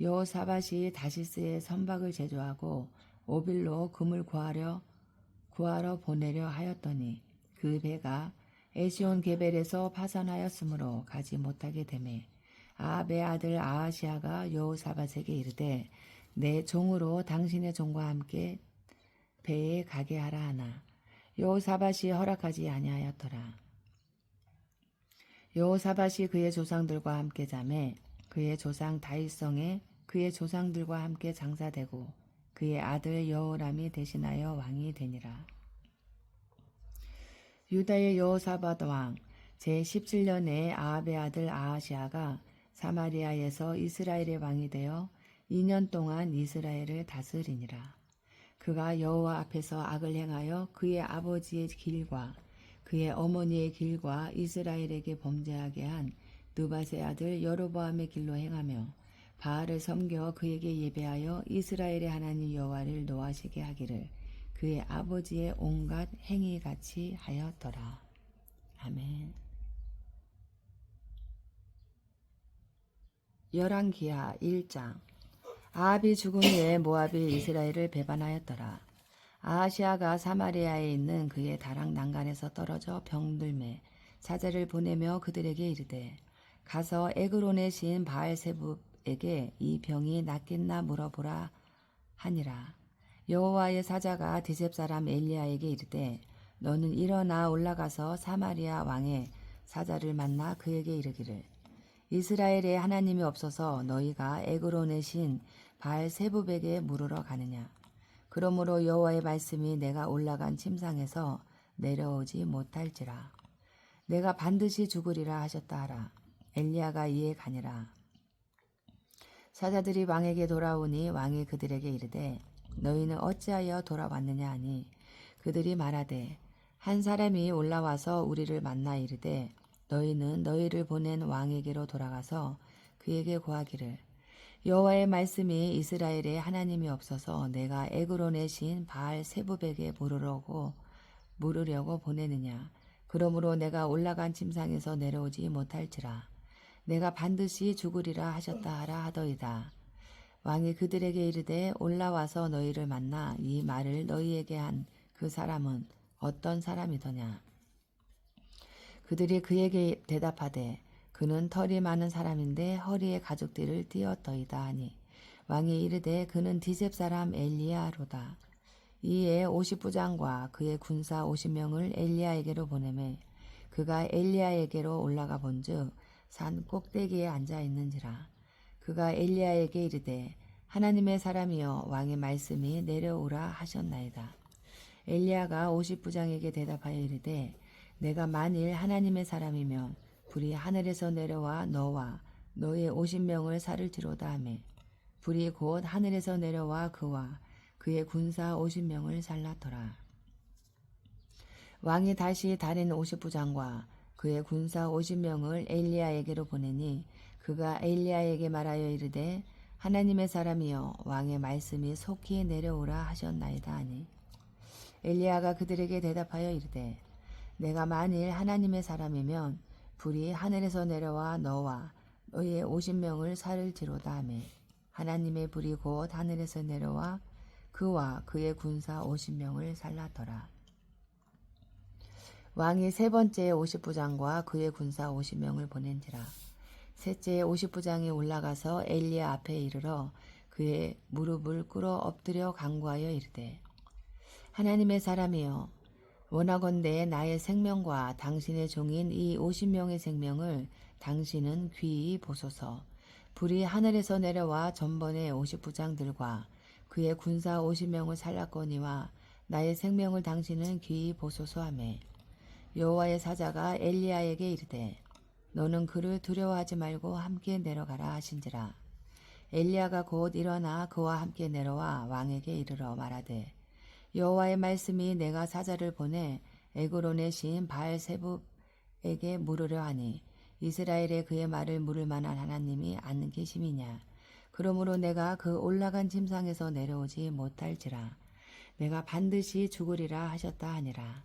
여호사밧이 다시스에 선박을 제조하고 오빌로 금을 구하러 보내려 하였더니 그 배가 에시온 게벨에서 파산하였으므로 가지 못하게 되매 아합의 아들 아하시아가 여호사밧에게 이르되 내 종으로 당신의 종과 함께 배에 가게 하라 하나 여호사밧이 허락하지 아니하였더라. 여호사밧이 그의 조상들과 함께 자매 그의 조상 다윗성에 그의 조상들과 함께 장사되고 그의 아들 여호람이 대신하여 왕이 되니라. 유다의 여호사밧 왕 제17년에 아합의 아들 아하시아가 사마리아에서 이스라엘의 왕이 되어 2년 동안 이스라엘을 다스리니라. 그가 여호와 앞에서 악을 행하여 그의 아버지의 길과 그의 어머니의 길과 이스라엘에게 범죄하게 한 느밧의 아들 여로보암의 길로 행하며 바알을 섬겨 그에게 예배하여 이스라엘의 하나님 여호와를 노하시게 하기를 그의 아버지의 온갖 행위같이 하였더라. 아멘. 열왕기하 1장. 아합이 죽은 후에 모압이 이스라엘을 배반하였더라. 아하시아가 사마리아에 있는 그의 다락 난간에서 떨어져 병들매 사제를 보내며 그들에게 이르되 가서 에그론의 시인 바알세붑에게 이 병이 낫겠나 물어보라 하니라. 여호와의 사자가 디셉 사람 엘리야에게 이르되 너는 일어나 올라가서 사마리아 왕의 사자를 만나 그에게 이르기를 이스라엘에 하나님이 없어서 너희가 에그론의 신 바알세붑에게 물으러 가느냐. 그러므로 여호와의 말씀이 내가 올라간 침상에서 내려오지 못할지라. 내가 반드시 죽으리라 하셨다 하라. 엘리야가 이에 가니라. 사자들이 왕에게 돌아오니 왕이 그들에게 이르되 너희는 어찌하여 돌아왔느냐 하니 그들이 말하되 한 사람이 올라와서 우리를 만나 이르되 너희는 너희를 보낸 왕에게로 돌아가서 그에게 고하기를 여호와의 말씀이 이스라엘에 하나님이 없어서 내가 에그론의 신 바알세붑에게 물으려고 보내느냐. 그러므로 내가 올라간 침상에서 내려오지 못할지라. 내가 반드시 죽으리라 하셨다 하라 하더이다. 왕이 그들에게 이르되 올라와서 너희를 만나 이 말을 너희에게 한 그 사람은 어떤 사람이더냐. 그들이 그에게 대답하되 그는 털이 많은 사람인데 허리에 가죽띠를 띠었더이다 하니 왕이 이르되 그는 디셉 사람 엘리야로다. 이에 50부장과 그의 군사 50명을 엘리야에게로 보내매 그가 엘리야에게로 올라가 본즉 산 꼭대기에 앉아 있는지라. 그가 엘리야에게 이르되 하나님의 사람이여 왕의 말씀이 내려오라 하셨나이다. 엘리야가 50부장에게 대답하여 이르되 내가 만일 하나님의 사람이면 불이 하늘에서 내려와 너와 너의 50명을 살을지로다 하며 불이 곧 하늘에서 내려와 그와 그의 군사 50명을 살랐더라. 왕이 다시 다른 50부장과 그의 군사 50명을 엘리야에게로 보내니 그가 엘리야에게 말하여 이르되 하나님의 사람이여 왕의 말씀이 속히 내려오라 하셨나이다 하니 엘리야가 그들에게 대답하여 이르되 내가 만일 하나님의 사람이면 불이 하늘에서 내려와 너와 너의 50명을 살을지로다 하며 하나님의 불이 곧 하늘에서 내려와 그와 그의 군사 50명을 살랐더라. 왕이 세 번째 50부장과 그의 군사 50명을 보낸지라. 셋째 50부장이 올라가서 엘리야 앞에 이르러 그의 무릎을 꿇어 엎드려 간구하여 이르되 하나님의 사람이여 원하건대 나의 생명과 당신의 종인 이 50명의 생명을 당신은 귀히 보소서. 불이 하늘에서 내려와 전번에 50부장들과 그의 군사 50명을 살랐거니와 나의 생명을 당신은 귀히 보소서 하매 여호와의 사자가 엘리야에게 이르되 너는 그를 두려워하지 말고 함께 내려가라 하신지라. 엘리야가 곧 일어나 그와 함께 내려와 왕에게 이르러 말하되 여호와의 말씀이 내가 사자를 보내 에그론의 시인 바알세붑에게 물으려 하니 이스라엘에 그의 말을 물을 만한 하나님이 안 계심이냐. 그러므로 내가 그 올라간 침상에서 내려오지 못할지라. 내가 반드시 죽으리라 하셨다 하니라.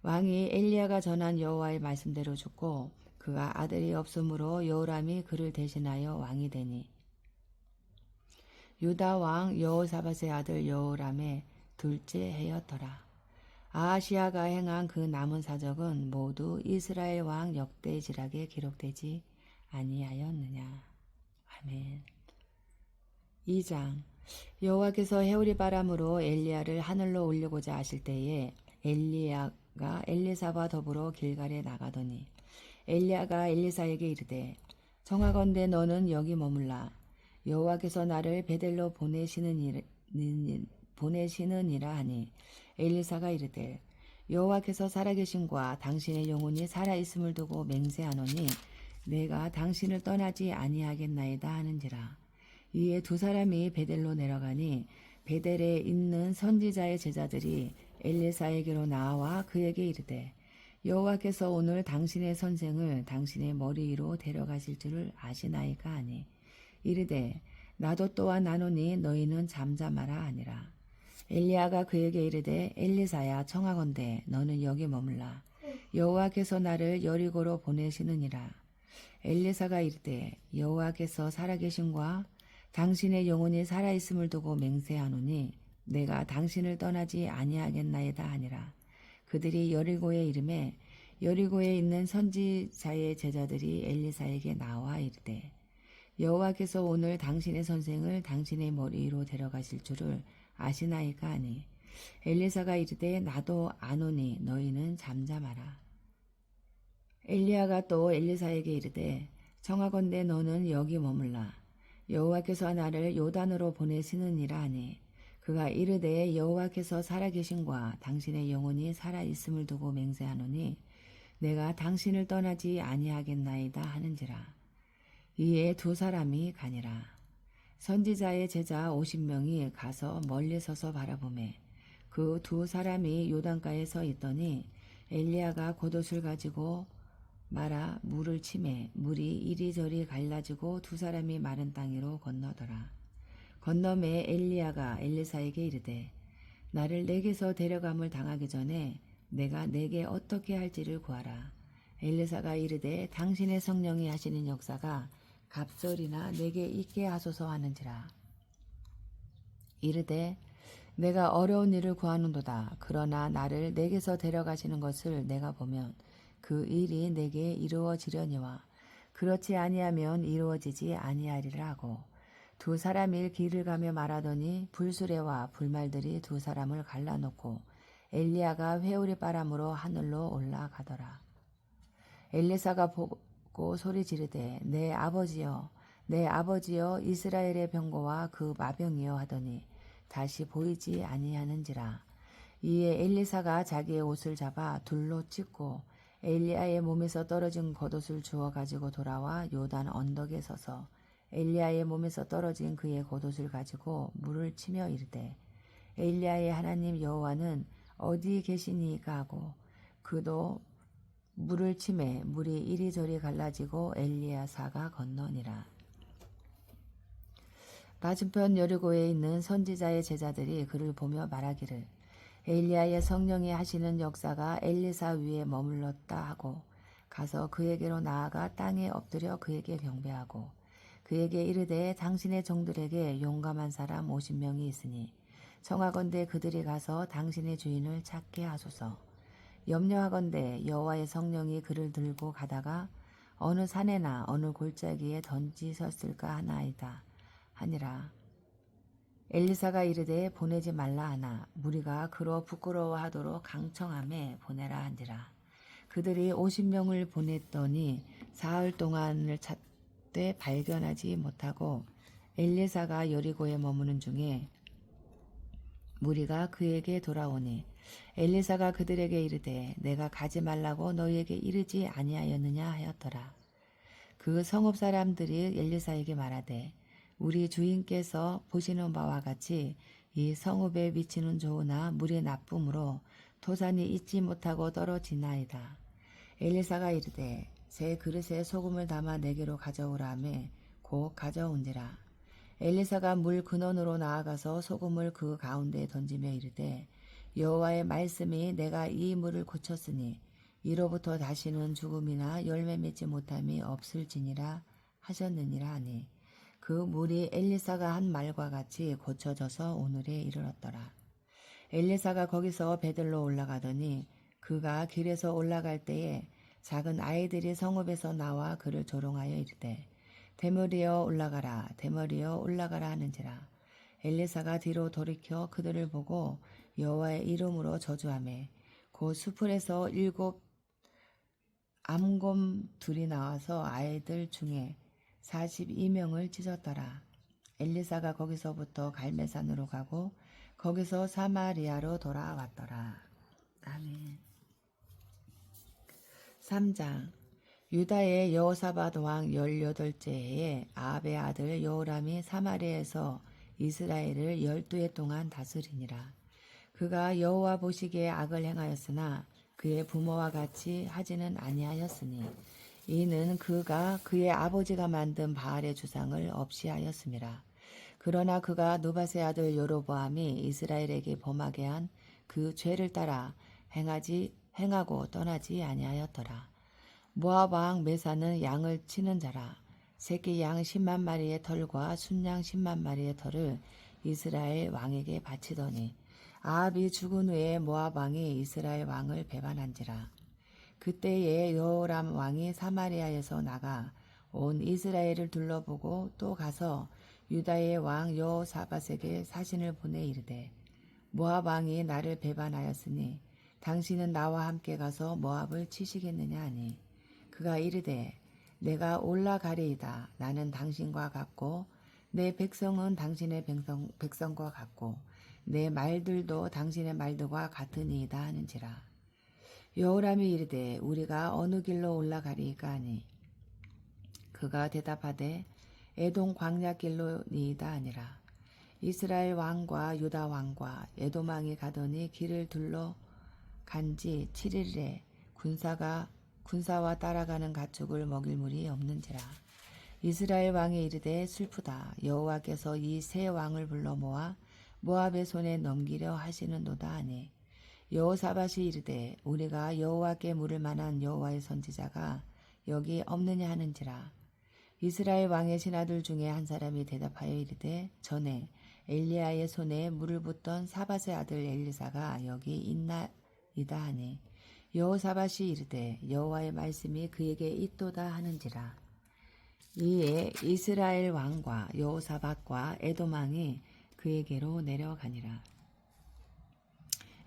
왕이 엘리야가 전한 여호와의 말씀대로 죽고 그가 아들이 없으므로 여호람이 그를 대신하여 왕이 되니 유다 왕 여호사밧의 아들 여호람의 둘째 해였더라. 아하시아가 행한 그 남은 사적은 모두 이스라엘 왕 역대지락에 기록되지 아니하였느냐. 아멘. 2장. 여호와께서 해오리 바람으로 엘리야를 하늘로 올리고자 하실 때에 엘리야가 엘리사와 더불어 길갈에 나가더니 엘리야가 엘리사에게 이르되 정하건대 너는 여기 머물라. 여호와께서 나를 베델로 보내시느니라 하니 엘리사가 이르되 여호와께서 살아계심과 당신의 영혼이 살아있음을 두고 맹세하노니 내가 당신을 떠나지 아니하겠나이다 하는지라. 이에 두 사람이 베델로 내려가니 베델에 있는 선지자의 제자들이 엘리사에게로 나와 그에게 이르되 여호와께서 오늘 당신의 선생을 당신의 머리 위로 데려가실 줄을 아시나이까 하니 이르되 나도 또한 나노니 너희는 잠잠하라 하니라. 엘리야가 그에게 이르되 엘리사야 청하건대 너는 여기 머물라. 여호와께서 나를 여리고로 보내시느니라. 엘리사가 이르되 여호와께서 살아계심과 당신의 영혼이 살아있음을 두고 맹세하노니 내가 당신을 떠나지 아니하겠나이다 하니라. 그들이 여리고에 이름에 여리고에 있는 선지자의 제자들이 엘리사에게 나와 이르되 여호와께서 오늘 당신의 선생을 당신의 머리 위로 데려가실 줄을 아시나이까 하니 엘리사가 이르되 나도 아노니 너희는 잠잠하라. 엘리야가 또 엘리사에게 이르되 청하건대 너는 여기 머물라. 여호와께서 나를 요단으로 보내시느니라 하니 그가 이르되 여호와께서 살아계심과 당신의 영혼이 살아있음을 두고 맹세하노니 내가 당신을 떠나지 아니하겠나이다 하는지라. 이에 두 사람이 가니라. 선지자의 제자 50명이 가서 멀리 서서 바라보매 그 두 사람이 요단가에 서 있더니 엘리야가 겉옷을 가지고 말아 물을 치매 물이 이리저리 갈라지고 두 사람이 마른 땅 위로 건너더라. 건너매 엘리야가 엘리사에게 이르되 나를 내게서 데려감을 당하기 전에 내가 내게 어떻게 할지를 구하라. 엘리사가 이르되 당신의 성령이 하시는 역사가 갑절이나 내게 있게 하소서 하는지라. 이르되 내가 어려운 일을 구하는도다. 그러나 나를 내게서 데려가시는 것을 내가 보면 그 일이 내게 이루어지려니와 그렇지 아니하면 이루어지지 아니하리라 하고 두 사람이 길을 가며 말하더니 불수레와 불말들이 두 사람을 갈라놓고 엘리야가 회오리 바람으로 하늘로 올라가더라. 엘리사가 보고 소리 지르되 내 아버지여 내 아버지여 이스라엘의 병거와 그 마병이여 하더니 다시 보이지 아니하는지라. 이에 엘리사가 자기의 옷을 잡아 둘로 찢고 엘리야의 몸에서 떨어진 겉옷을 주워 가지고 돌아와 요단 언덕에 서서 엘리야의 몸에서 떨어진 그의 겉옷을 가지고 물을 치며 이르되 엘리야의 하나님 여호와는 어디 계시니까 하고 그도 물을 치매 물이 이리저리 갈라지고 엘리야사가 건너니라. 맞은편 여리고에 있는 선지자의 제자들이 그를 보며 말하기를 엘리야의 성령이 하시는 역사가 엘리사 위에 머물렀다 하고 가서 그에게로 나아가 땅에 엎드려 그에게 경배하고 그에게 이르되 당신의 종들에게 용감한 사람 50명이 있으니 청하건대 그들이 가서 당신의 주인을 찾게 하소서. 염려하건대 여호와의 성령이 그를 들고 가다가 어느 산에나 어느 골짜기에 던지셨을까 하나이다 하니라. 엘리사가 이르되 보내지 말라 하나 무리가 그로 부끄러워하도록 강청함에 보내라 한지라. 그들이 50명을 보냈더니 사흘 동안을 찾되 발견하지 못하고 엘리사가 여리고에 머무는 중에 무리가 그에게 돌아오니 엘리사가 그들에게 이르되 내가 가지 말라고 너희에게 이르지 아니하였느냐 하였더라. 그 성읍 사람들이 엘리사에게 말하되 우리 주인께서 보시는 바와 같이 이 성읍의 위치는 좋으나 물이 나쁨으로 토산이 잊지 못하고 떨어지나이다. 엘리사가 이르되 새 그릇에 소금을 담아 내게로 가져오라 하매 곧 가져온지라. 엘리사가 물 근원으로 나아가서 소금을 그 가운데에 던지며 이르되 여호와의 말씀이 내가 이 물을 고쳤으니 이로부터 다시는 죽음이나 열매 맺지 못함이 없을지니라 하셨느니라 하니 그 물이 엘리사가 한 말과 같이 고쳐져서 오늘에 이르렀더라. 엘리사가 거기서 베들로 올라가더니 그가 길에서 올라갈 때에 작은 아이들이 성읍에서 나와 그를 조롱하여 이르되 대머리여 올라가라 대머리여 올라가라 하는지라. 엘리사가 뒤로 돌이켜 그들을 보고 여호와의 이름으로 저주하매 곧 수풀에서 7 암곰 둘이 나와서 아이들 중에 42명을 찢었더라. 엘리사가 거기서부터 갈멜산으로 가고 거기서 사마리아로 돌아왔더라. 아멘. 3장. 유다의 여호사밧 왕 18째 해에 아합의 아들 여호람이 사마리아에서 이스라엘을 12해 동안 다스리니라. 그가 여호와 보시기에 악을 행하였으나 그의 부모와 같이 하지는 아니하였으니 이는 그가 그의 아버지가 만든 바알의 주상을 없이 하였음이라. 그러나 그가 느밧의 아들 여로보암이 이스라엘에게 범하게 한 그 죄를 따라 행하고 떠나지 아니하였더라. 모압 왕 메사는 양을 치는 자라. 새끼 양 10만 마리의 털과 순양 10만 마리의 털을 이스라엘 왕에게 바치더니 아합이 죽은 후에 모압 왕이 이스라엘 왕을 배반한지라. 그때에 여호람 왕이 사마리아에서 나가 온 이스라엘을 둘러보고 또 가서 유다의 왕 여호사밧에게 사신을 보내 이르되 모압 왕이 나를 배반하였으니 당신은 나와 함께 가서 모압을 치시겠느냐 하니 그가 이르되 내가 올라가리이다. 나는 당신과 같고 내 백성은 당신의 백성과 같고 내 말들도 당신의 말들과 같으니이다 하는지라. 여호람이 이르되 우리가 어느 길로 올라가리이까 하니 그가 대답하되 에돔 광야길로니이다 하니라. 이스라엘 왕과 유다 왕과 에돔 왕이 가더니 길을 둘러 간지 7일에 군사와 따라가는 가축을 먹일 물이 없는지라. 이스라엘 왕이 이르되 슬프다. 여호와께서 이 세 왕을 불러 모아 모압의 손에 넘기려 하시는도다 하니 여호사밧이 이르되 우리가 여호와께 물을 만한 여호와의 선지자가 여기 없느냐 하는지라. 이스라엘 왕의 신하들 중에 한 사람이 대답하여 이르되 전에 엘리야의 손에 물을 붓던 사밧의 아들 엘리사가 여기 있나이다 하니 여호사밧이 이르되 여호와의 말씀이 그에게 있도다 하는지라. 이에 이스라엘 왕과 여호사밧과 에돔 왕이 그에게로 내려가니라.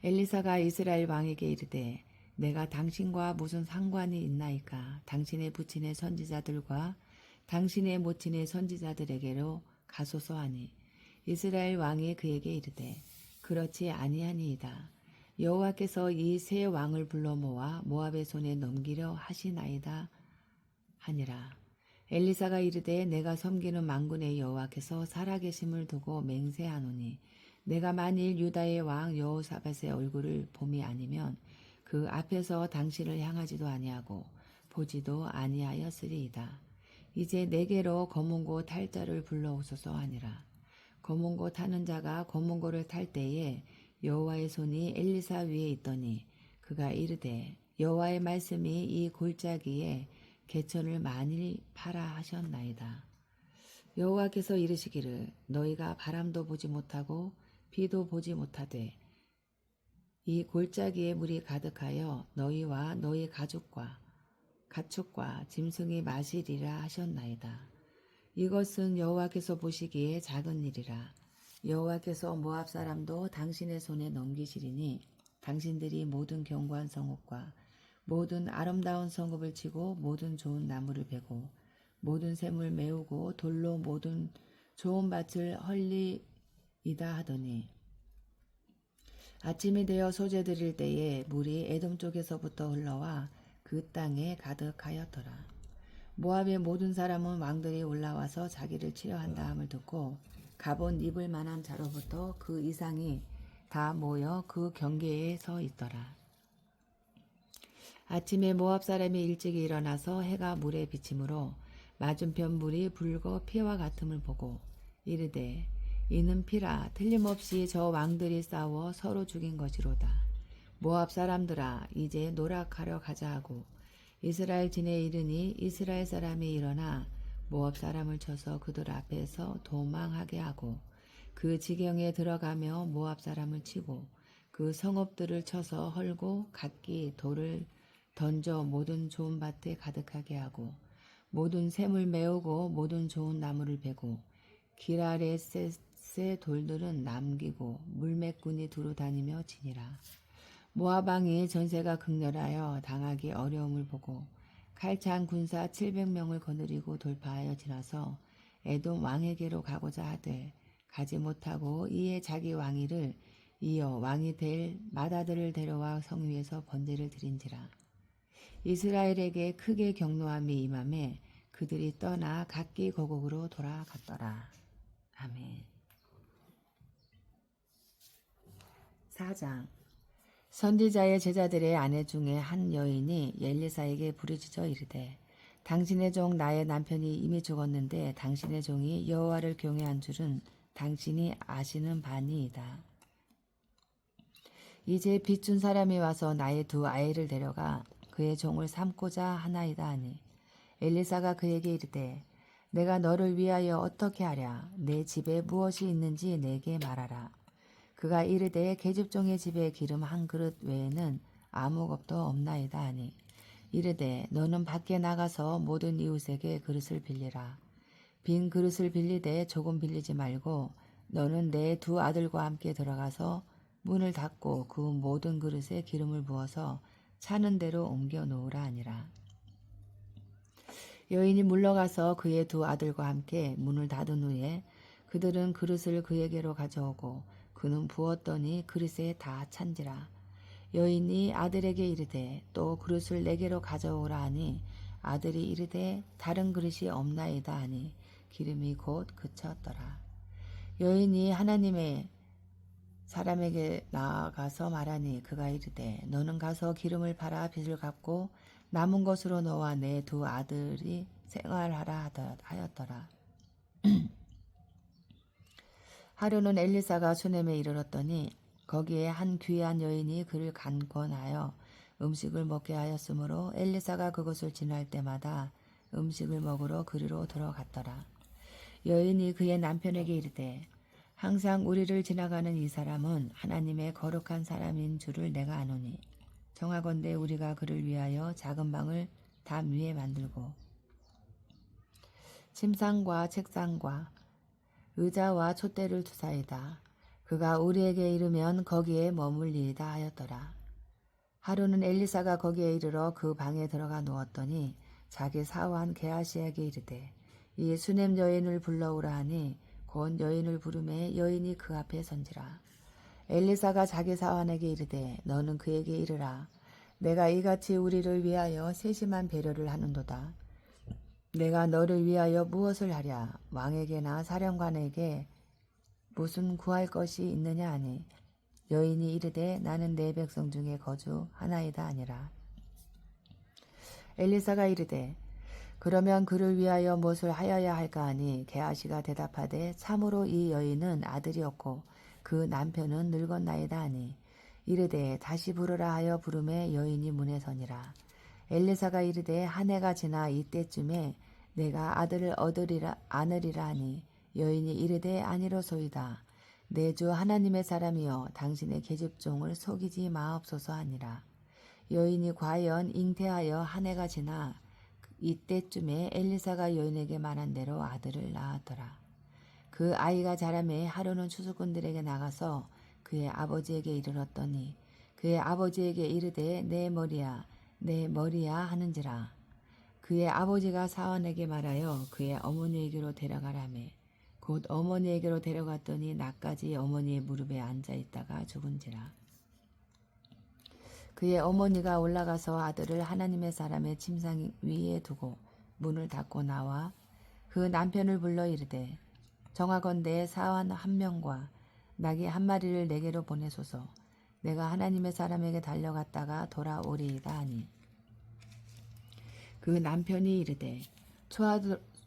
엘리사가 이스라엘 왕에게 이르되 내가 당신과 무슨 상관이 있나이까. 당신의 부친의 선지자들과 당신의 모친의 선지자들에게로 가소서 하니 이스라엘 왕이 그에게 이르되 그렇지 아니하니이다. 여호와께서 이 세 왕을 불러 모아 모압의 손에 넘기려 하시나이다 하니라. 엘리사가 이르되 내가 섬기는 만군의 여호와께서 살아계심을 두고 맹세하노니 내가 만일 유다의 왕 여호사밧의 얼굴을 봄이 아니면 그 앞에서 당신을 향하지도 아니하고 보지도 아니하였으리이다. 이제 내게로 검은고 탈 자를 불러오소서 하니라. 검은고 타는 자가 검은고를 탈 때에 여호와의 손이 엘리사 위에 있더니 그가 이르되 여호와의 말씀이 이 골짜기에 개천을 많이 파라 하셨나이다. 여호와께서 이르시기를 너희가 바람도 보지 못하고 비도 보지 못하되 이 골짜기에 물이 가득하여 너희와 너희 가축과 짐승이 마시리라 하셨나이다. 이것은 여호와께서 보시기에 작은 일이라. 여호와께서 모압 사람도 당신의 손에 넘기시리니 당신들이 모든 견고한 성읍과 모든 아름다운 성읍을 치고 모든 좋은 나무를 베고 모든 샘을 메우고 돌로 모든 좋은 밭을 헐리이다 하더니 아침이 되어 소재 드릴 때에 물이 에돔 쪽에서부터 흘러와 그 땅에 가득하였더라. 모압의 모든 사람은 왕들이 올라와서 자기를 치려한다 함을 듣고 갑옷 입을 만한 자로부터 그 이상이 다 모여 그 경계에 서 있더라. 아침에 모압 사람이 일찍이 일어나서 해가 물에 비치므로 맞은편 물이 붉어 피와 같음을 보고 이르되 이는 피라 틀림없이 저 왕들이 싸워 서로 죽인 것이로다. 모압 사람들아 이제 노락하려 가자 하고 이스라엘 진에 이르니 이스라엘 사람이 일어나 모압 사람을 쳐서 그들 앞에서 도망하게 하고 그 지경에 들어가며 모압 사람을 치고 그 성읍들을 쳐서 헐고 각기 돌을 던져 모든 좋은 밭에 가득하게 하고 모든 샘을 메우고 모든 좋은 나무를 베고 기라레셋의 돌들은 남기고 물매꾼이 두루 다니며 지니라. 모압 왕이 전세가 극렬하여 당하기 어려움을 보고 칼찬 군사 700명을 거느리고 돌파하여 지나서 에돔 왕에게로 가고자 하되 가지 못하고 이에 자기 왕위를 이어 왕이 될 맏아들을 데려와 성 위에서 번제를 드린지라. 이스라엘에게 크게 경노함이 임함에 그들이 떠나 각기 고국으로 돌아갔더라. 아멘. 4장. 선지자의 제자들의 아내 중에 한 여인이 엘리사에게 부르짖어 이르되 당신의 종 나의 남편이 이미 죽었는데 당신의 종이 여호와를 경외한 줄은 당신이 아시는 바니이다. 이제 빚준 사람이 와서 나의 두 아이를 데려가 그의 종을 삼고자 하나이다 하니 엘리사가 그에게 이르되 내가 너를 위하여 어떻게 하랴 내 집에 무엇이 있는지 내게 말하라. 그가 이르되 계집종의 집에 기름 한 그릇 외에는 아무것도 없나이다 하니 이르되 너는 밖에 나가서 모든 이웃에게 그릇을 빌리라. 빈 그릇을 빌리되 조금 빌리지 말고 너는 내 두 아들과 함께 들어가서 문을 닫고 그 모든 그릇에 기름을 부어서 차는 대로 옮겨 놓으라 하니라. 여인이 물러가서 그의 두 아들과 함께 문을 닫은 후에 그들은 그릇을 그에게로 가져오고 그는 부었더니 그릇에 다 찬지라. 여인이 아들에게 이르되 또 그릇을 내게로 가져오라 하니 아들이 이르되 다른 그릇이 없나이다 하니 기름이 곧 그쳤더라. 여인이 하나님의 사람에게 나아가서 말하니 그가 이르되 너는 가서 기름을 팔아 빚을 갚고 남은 것으로 너와 내 두 아들이 생활하라 하였더라. 하루는 엘리사가 수넴에 이르렀더니 거기에 한 귀한 여인이 그를 간권하여 음식을 먹게 하였으므로 엘리사가 그것을 지날 때마다 음식을 먹으러 그리로 들어갔더라. 여인이 그의 남편에게 이르되 항상 우리를 지나가는 이 사람은 하나님의 거룩한 사람인 줄을 내가 아노니 정하건대 우리가 그를 위하여 작은 방을 담 위에 만들고 침상과 책상과 의자와 촛대를 두사이다. 그가 우리에게 이르면 거기에 머물리이다 하였더라. 하루는 엘리사가 거기에 이르러 그 방에 들어가 누웠더니 자기 사환 게하시에게 이르되 이 수넴 여인을 불러오라 하니 곧 여인을 부르매 여인이 그 앞에 선지라. 엘리사가 자기 사환에게 이르되 너는 그에게 이르라. 내가 이같이 우리를 위하여 세심한 배려를 하는도다. 내가 너를 위하여 무엇을 하랴. 왕에게나 사령관에게 무슨 구할 것이 있느냐 하니 여인이 이르되 나는 내 백성 중에 거주하나이다 아니라. 엘리사가 이르되 그러면 그를 위하여 무엇을 하여야 할까 하니 게하시가 대답하되 참으로 이 여인은 아들이 없고 그 남편은 늙었나이다 하니 이르되 다시 부르라 하여 부르매 여인이 문에 서니라. 엘리사가 이르되 한 해가 지나 이때쯤에 내가 아들을 안으리라 하니 여인이 이르되 아니로소이다. 내 주 하나님의 사람이여 당신의 계집종을 속이지 마옵소서 하니라. 여인이 과연 잉태하여 한 해가 지나 이때쯤에 엘리사가 여인에게 말한 대로 아들을 낳았더라. 그 아이가 자라매 하루는 추수꾼들에게 나가서 그의 아버지에게 이르렀더니 그의 아버지에게 이르되 내 머리야 내 머리야 하는지라. 그의 아버지가 사환에게 말하여 그의 어머니에게로 데려가라매 곧 어머니에게로 데려갔더니 낮까지 어머니의 무릎에 앉아있다가 죽은지라. 그의 어머니가 올라가서 아들을 하나님의 사람의 침상 위에 두고 문을 닫고 나와 그 남편을 불러 이르되 정하건대 사환 한 명과 나귀 한 마리를 내게로 보내소서. 내가 하나님의 사람에게 달려갔다가 돌아오리이다 하니 그 남편이 이르되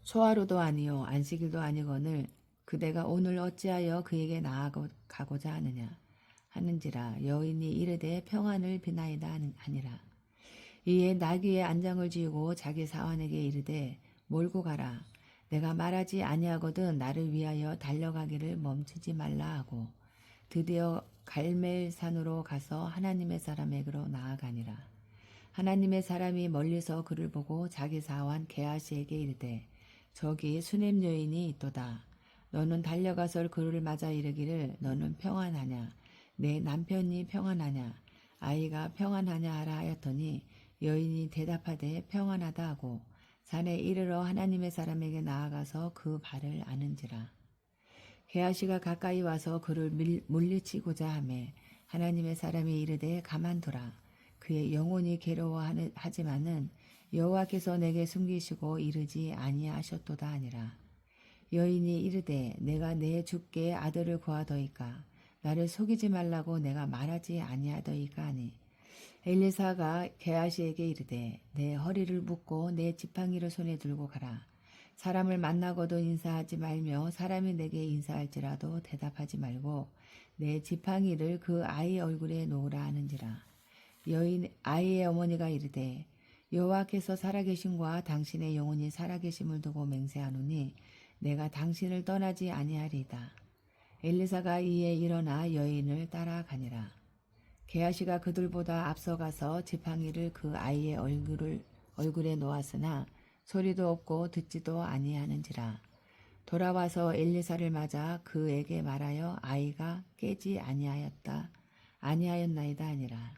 초하루도 아니요 안식일도 아니거늘 그대가 오늘 어찌하여 그에게 나아가고자 하느냐 하는지라. 여인이 이르되 평안을 비나이다 하니라. 이에 나귀에 안장을 쥐고 자기 사환에게 이르되 몰고 가라. 내가 말하지 아니하거든 나를 위하여 달려가기를 멈추지 말라 하고 드디어 갈멜산으로 가서 하나님의 사람에게로 나아가니라. 하나님의 사람이 멀리서 그를 보고 자기 사환 게하시에게 이르되 저기 수냄 여인이 있도다. 너는 달려가서 그를 맞아 이르기를 너는 평안하냐 내 남편이 평안하냐 아이가 평안하냐 하라 하였더니 여인이 대답하되 평안하다 하고 산에 이르러 하나님의 사람에게 나아가서 그 발을 아는지라. 게하시가 가까이 와서 그를 물리치고자 하매 하나님의 사람이 이르되 가만두라. 그의 영혼이 괴로워하지만은 여호와께서 내게 숨기시고 이르지 아니하셨도다 하니라. 여인이 이르되 내가 내 주께 아들을 구하더이까 나를 속이지 말라고 내가 말하지 아니하더이까 하니 엘리사가 게하시에게 이르되 내 허리를 묶고 내 지팡이를 손에 들고 가라. 사람을 만나고도 인사하지 말며 사람이 내게 인사할지라도 대답하지 말고 내 지팡이를 그 아이 얼굴에 놓으라 하는지라. 여인 아이의 어머니가 이르되 여호와께서 살아계심과 당신의 영혼이 살아계심을 두고 맹세하노니 내가 당신을 떠나지 아니하리이다. 엘리사가 이에 일어나 여인을 따라가니라. 게하시가 그들보다 앞서가서 지팡이를 그 아이의 얼굴에 놓았으나 소리도 없고 듣지도 아니하는지라. 돌아와서 엘리사를 맞아 그에게 말하여 아이가 깨지 아니하였나이다 하니라.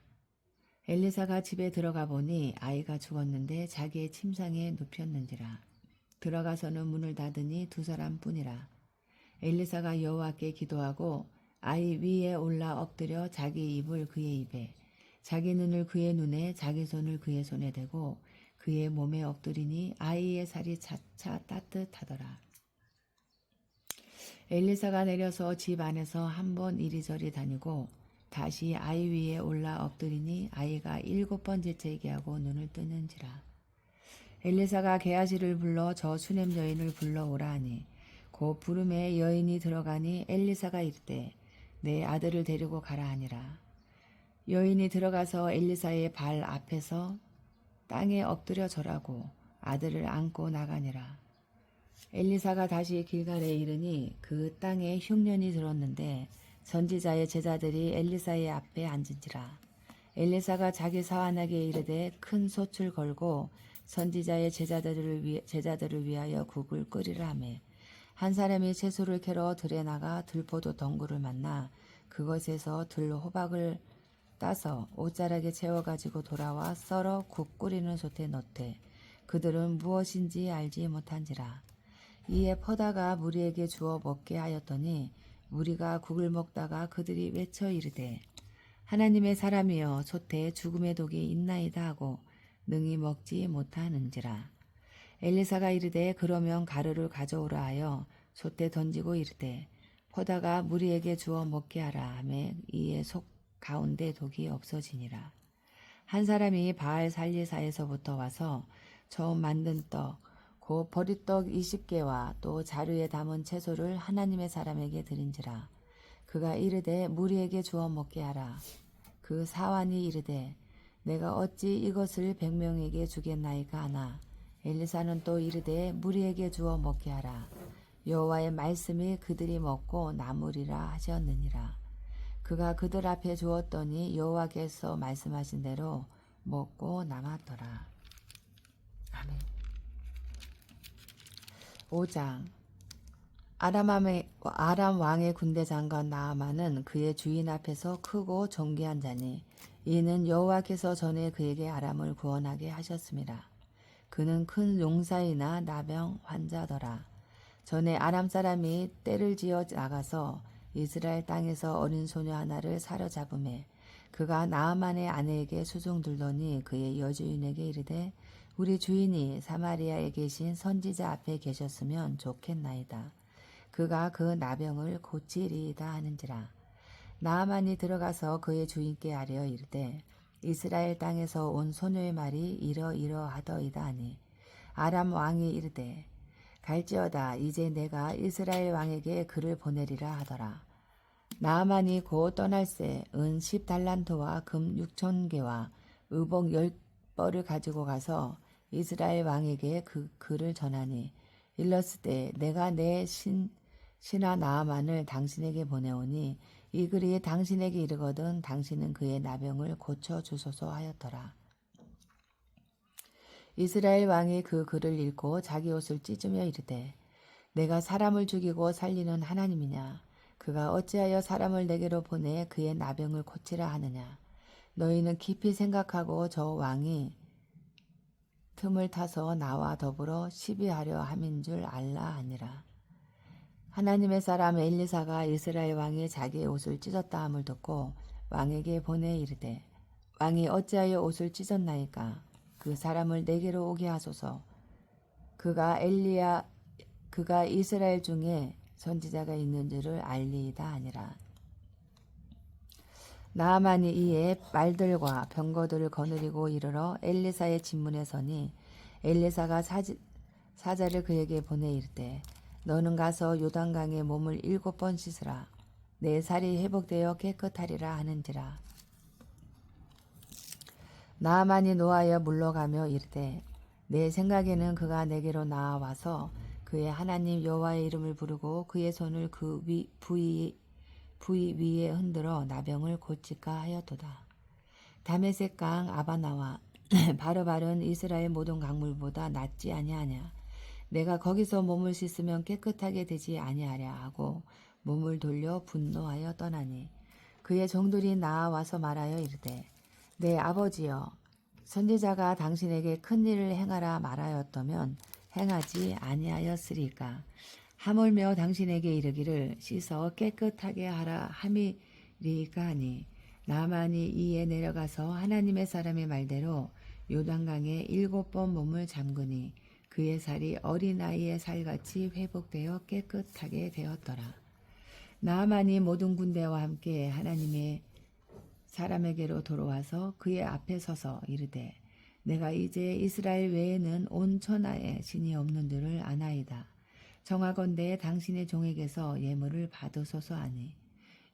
엘리사가 집에 들어가 보니 아이가 죽었는데 자기의 침상에 눕혔는지라. 들어가서는 문을 닫으니 두 사람뿐이라. 엘리사가 여호와께 기도하고 아이 위에 올라 엎드려 자기 입을 그의 입에 자기 눈을 그의 눈에 자기 손을 그의 손에 대고 그의 몸에 엎드리니 아이의 살이 차차 따뜻하더라. 엘리사가 내려서 집 안에서 한 번 이리저리 다니고 다시 아이 위에 올라 엎드리니 아이가 7번 재채기 하고 눈을 뜨는지라. 엘리사가 게하시를 불러 저 수냄 여인을 불러오라 하니 곧 부름에 여인이 들어가니 엘리사가 이르되 내 아들을 데리고 가라 하니라. 여인이 들어가서 엘리사의 발 앞에서 땅에 엎드려 절하고 아들을 안고 나가니라. 엘리사가 다시 길갈에 이르니 그 땅에 흉년이 들었는데 선지자의 제자들이 엘리사의 앞에 앉은지라. 엘리사가 자기 사환에게 이르되 큰 솥을 걸고 선지자의 제자들을 위하여 국을 끓이라 하매 한 사람이 채소를 캐러 들에 나가 들포도 덩굴을 만나 그것에서 들 호박을 따서 옷자락에 채워가지고 돌아와 썰어 국 끓이는 솥에 넣되 그들은 무엇인지 알지 못한지라. 이에 퍼다가 무리에게 주어 먹게 하였더니 무리가 국을 먹다가 그들이 외쳐 이르되 하나님의 사람이여 솥에 죽음의 독이 있나이다 하고 능히 먹지 못하는지라. 엘리사가 이르되 그러면 가루를 가져오라 하여 솥에 던지고 이르되 퍼다가 무리에게 주어 먹게 하라 하매 이에 속 가운데 독이 없어지니라. 한 사람이 바알 살리사에서부터 와서 처음 만든 떡 곧 버리떡 20개와 또 자루에 담은 채소를 하나님의 사람에게 드린지라. 그가 이르되 무리에게 주어 먹게 하라. 그 사환이 이르되 내가 어찌 이것을 100명에게 주겠나이까 하나 엘리사는 또 이르되 무리에게 주어 먹게 하라. 여호와의 말씀이 그들이 먹고 남으리라 하셨느니라. 그가 그들 앞에 주었더니 여호와께서 말씀하신 대로 먹고 남았더라. 아멘. 5장. 아람 왕의 군대 장관 나아만은 그의 주인 앞에서 크고 존귀한 자니 이는 여호와께서 전에 그에게 아람을 구원하게 하셨습니다. 그는 큰 용사이나 나병 환자더라. 전에 아람 사람이 떼를 지어 나가서 이스라엘 땅에서 어린 소녀 하나를 사로잡음에 그가 나아만의 아내에게 수종들더니 그의 여주인에게 이르되 우리 주인이 사마리아에 계신 선지자 앞에 계셨으면 좋겠나이다. 그가 그 나병을 고치리이다 하는지라. 나아만이 들어가서 그의 주인께 아뢰어 이르되 이스라엘 땅에서 온 소녀의 말이 이러이러하더이다 하니 아람 왕이 이르되 갈지어다 이제 내가 이스라엘 왕에게 글을 보내리라 하더라. 나아만이 곧 떠날새 은 10달란트와 금 6,000개와 의복 10벌을 가지고 가서 이스라엘 왕에게 그 글을 전하니 일렀으되 내가 내 신하 나아만을 당신에게 보내오니 이 글이 당신에게 이르거든 당신은 그의 나병을 고쳐주소서 하였더라. 이스라엘 왕이 그 글을 읽고 자기 옷을 찢으며 이르되 내가 사람을 죽이고 살리는 하나님이냐 그가 어찌하여 사람을 내게로 보내 그의 나병을 고치라 하느냐 너희는 깊이 생각하고 저 왕이 틈을 타서 나와 더불어 시비하려 함인 줄 알라 하니라. 하나님의 사람 엘리사가 이스라엘 왕이 자기의 옷을 찢었다 함을 듣고 왕에게 보내 이르되 왕이 어찌하여 옷을 찢었나이까 그 사람을 내게로 오게 하소서. 그가 이스라엘 중에 선지자가 있는 줄을 알리이다 하니라. 나아만이 이에 말들과 병거들을 거느리고 이르러 엘리사의 진문에 서니 엘리사가 사자를 그에게 보내 이르되 너는 가서 요단강에 몸을 7번 씻으라. 내 살이 회복되어 깨끗하리라 하는지라. 나아만이 노하여 물러가며 이르되 내 생각에는 그가 내게로 나와서 그의 하나님 여호와의 이름을 부르고 그의 손을 그 부위 위에 흔들어 나병을 고칠까 하였도다. 다메섹 강 아바나와 바르바른 이스라엘 모든 강물보다 낫지 아니하냐. 내가 거기서 몸을 씻으면 깨끗하게 되지 아니하랴 하고 몸을 돌려 분노하여 떠나니 그의 종들이 나와서 말하여 이르되 내 아버지여 선지자가 당신에게 큰 일을 행하라 말하였다면 행하지 아니하였으리까. 하물며 당신에게 이르기를 씻어 깨끗하게 하라 함이리까 하니 나만이 이에 내려가서 하나님의 사람의 말대로 요단강에 7번 몸을 잠그니 그의 살이 어린아이의 살같이 회복되어 깨끗하게 되었더라. 나아만이 모든 군대와 함께 하나님의 사람에게로 돌아와서 그의 앞에 서서 이르되 내가 이제 이스라엘 외에는 온 천하에 신이 없는 줄을 아나이다. 정하건대 당신의 종에게서 예물을 받으소서 하니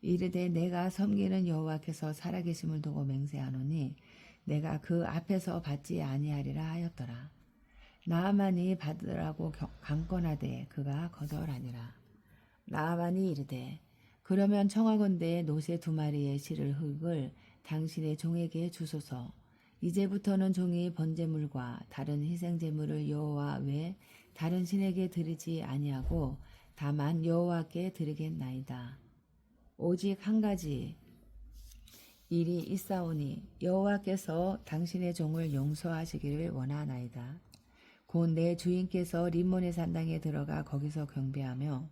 이르되 내가 섬기는 여호와께서 살아계심을 두고 맹세하노니 내가 그 앞에서 받지 아니하리라 하였더라. 나아만이 받으라고 강권하되 그가 거절하니라. 나아만이 이르되 그러면 청하건대 노새 2마리의 실을 흙을 당신의 종에게 주소서. 이제부터는 종이 번제물과 다른 희생제물을 여호와 외 다른 신에게 드리지 아니하고 다만 여호와께 드리겠나이다. 오직 한 가지 일이 있사오니 여호와께서 당신의 종을 용서하시기를 원하나이다. 곧 내 주인께서 림몬의 산당에 들어가 거기서 경배하며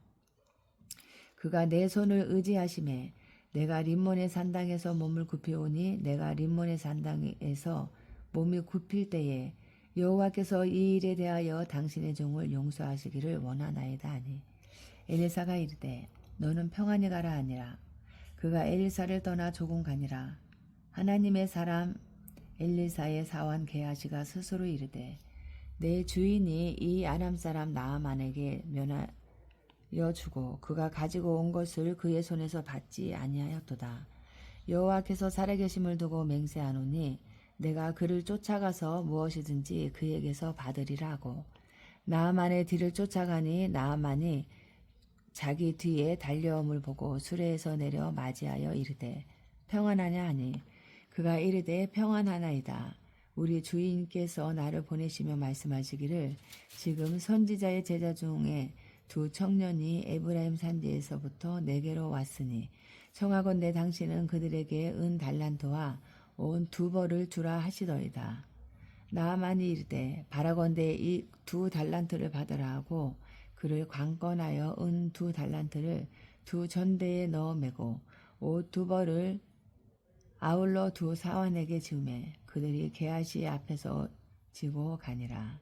그가 내 손을 의지하심에 내가 림몬의 산당에서 몸을 굽히오니 내가 림몬의 산당에서 몸이 굽힐 때에 여호와께서 이 일에 대하여 당신의 종을 용서하시기를 원하나이다 하니 엘리사가 이르되 너는 평안히 가라 하니라. 그가 엘리사를 떠나 조금 가니라. 하나님의 사람 엘리사의 사환 게하시가 스스로 이르되 내 주인이 이 아람 사람 나아만에게 면하여 주고 그가 가지고 온 것을 그의 손에서 받지 아니하였도다. 여호와께서 살아계심을 두고 맹세하노니 내가 그를 쫓아가서 무엇이든지 그에게서 받으리라 하고 나아만의 뒤를 쫓아가니 나아만이 자기 뒤에 달려옴을 보고 수레에서 내려 맞이하여 이르되 평안하냐 하니 그가 이르되 평안하나이다. 우리 주인께서 나를 보내시며 말씀하시기를 지금 선지자의 제자 중에 2 청년이 에브라임 산지에서부터 내게로 왔으니 청하건대 당신은 그들에게 은 달란트와 온 2벌을 주라 하시더이다. 나아만이 이르되 바라건대 이 2 달란트를 받으라 하고 그를 관건하여 은 2 달란트를 2 전대에 넣어 매고 옷 2벌을 아울러 2 사환에게 지우매 그들이 게하시 앞에서 지고 가니라.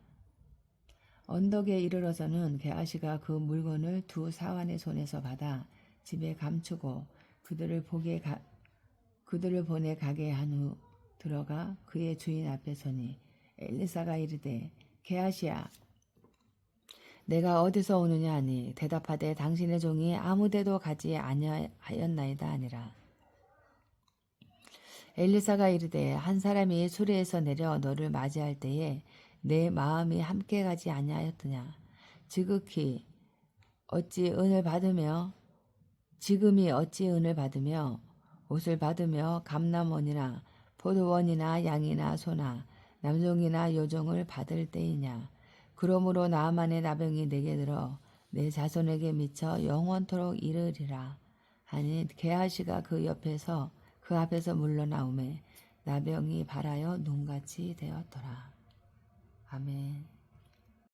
언덕에 이르러서는 게하시가 그 물건을 2 사환의 손에서 받아 집에 감추고 그들을 보내 가게 한 후 들어가 그의 주인 앞에 서니 엘리사가 이르되 게하시야 내가 어디서 오느냐 하니 대답하되 당신의 종이 아무데도 가지 아니하였나이다 하니라. 엘리사가 이르되 한 사람이 수레에서 내려 너를 맞이할 때에 내 마음이 함께 가지 아니하였더냐. 지극히 어찌 은을 받으며 지금이 어찌 은을 받으며 옷을 받으며 감람원이나 포도원이나 양이나 소나 남종이나 여종을 받을 때이냐. 그러므로 나아만의 나병이 내게 들어 내 자손에게 미쳐 영원토록 이르리라 하니 게하시가 그 앞에서 물러나오매 나병이 발하여 눈같이 되었더라. 아멘.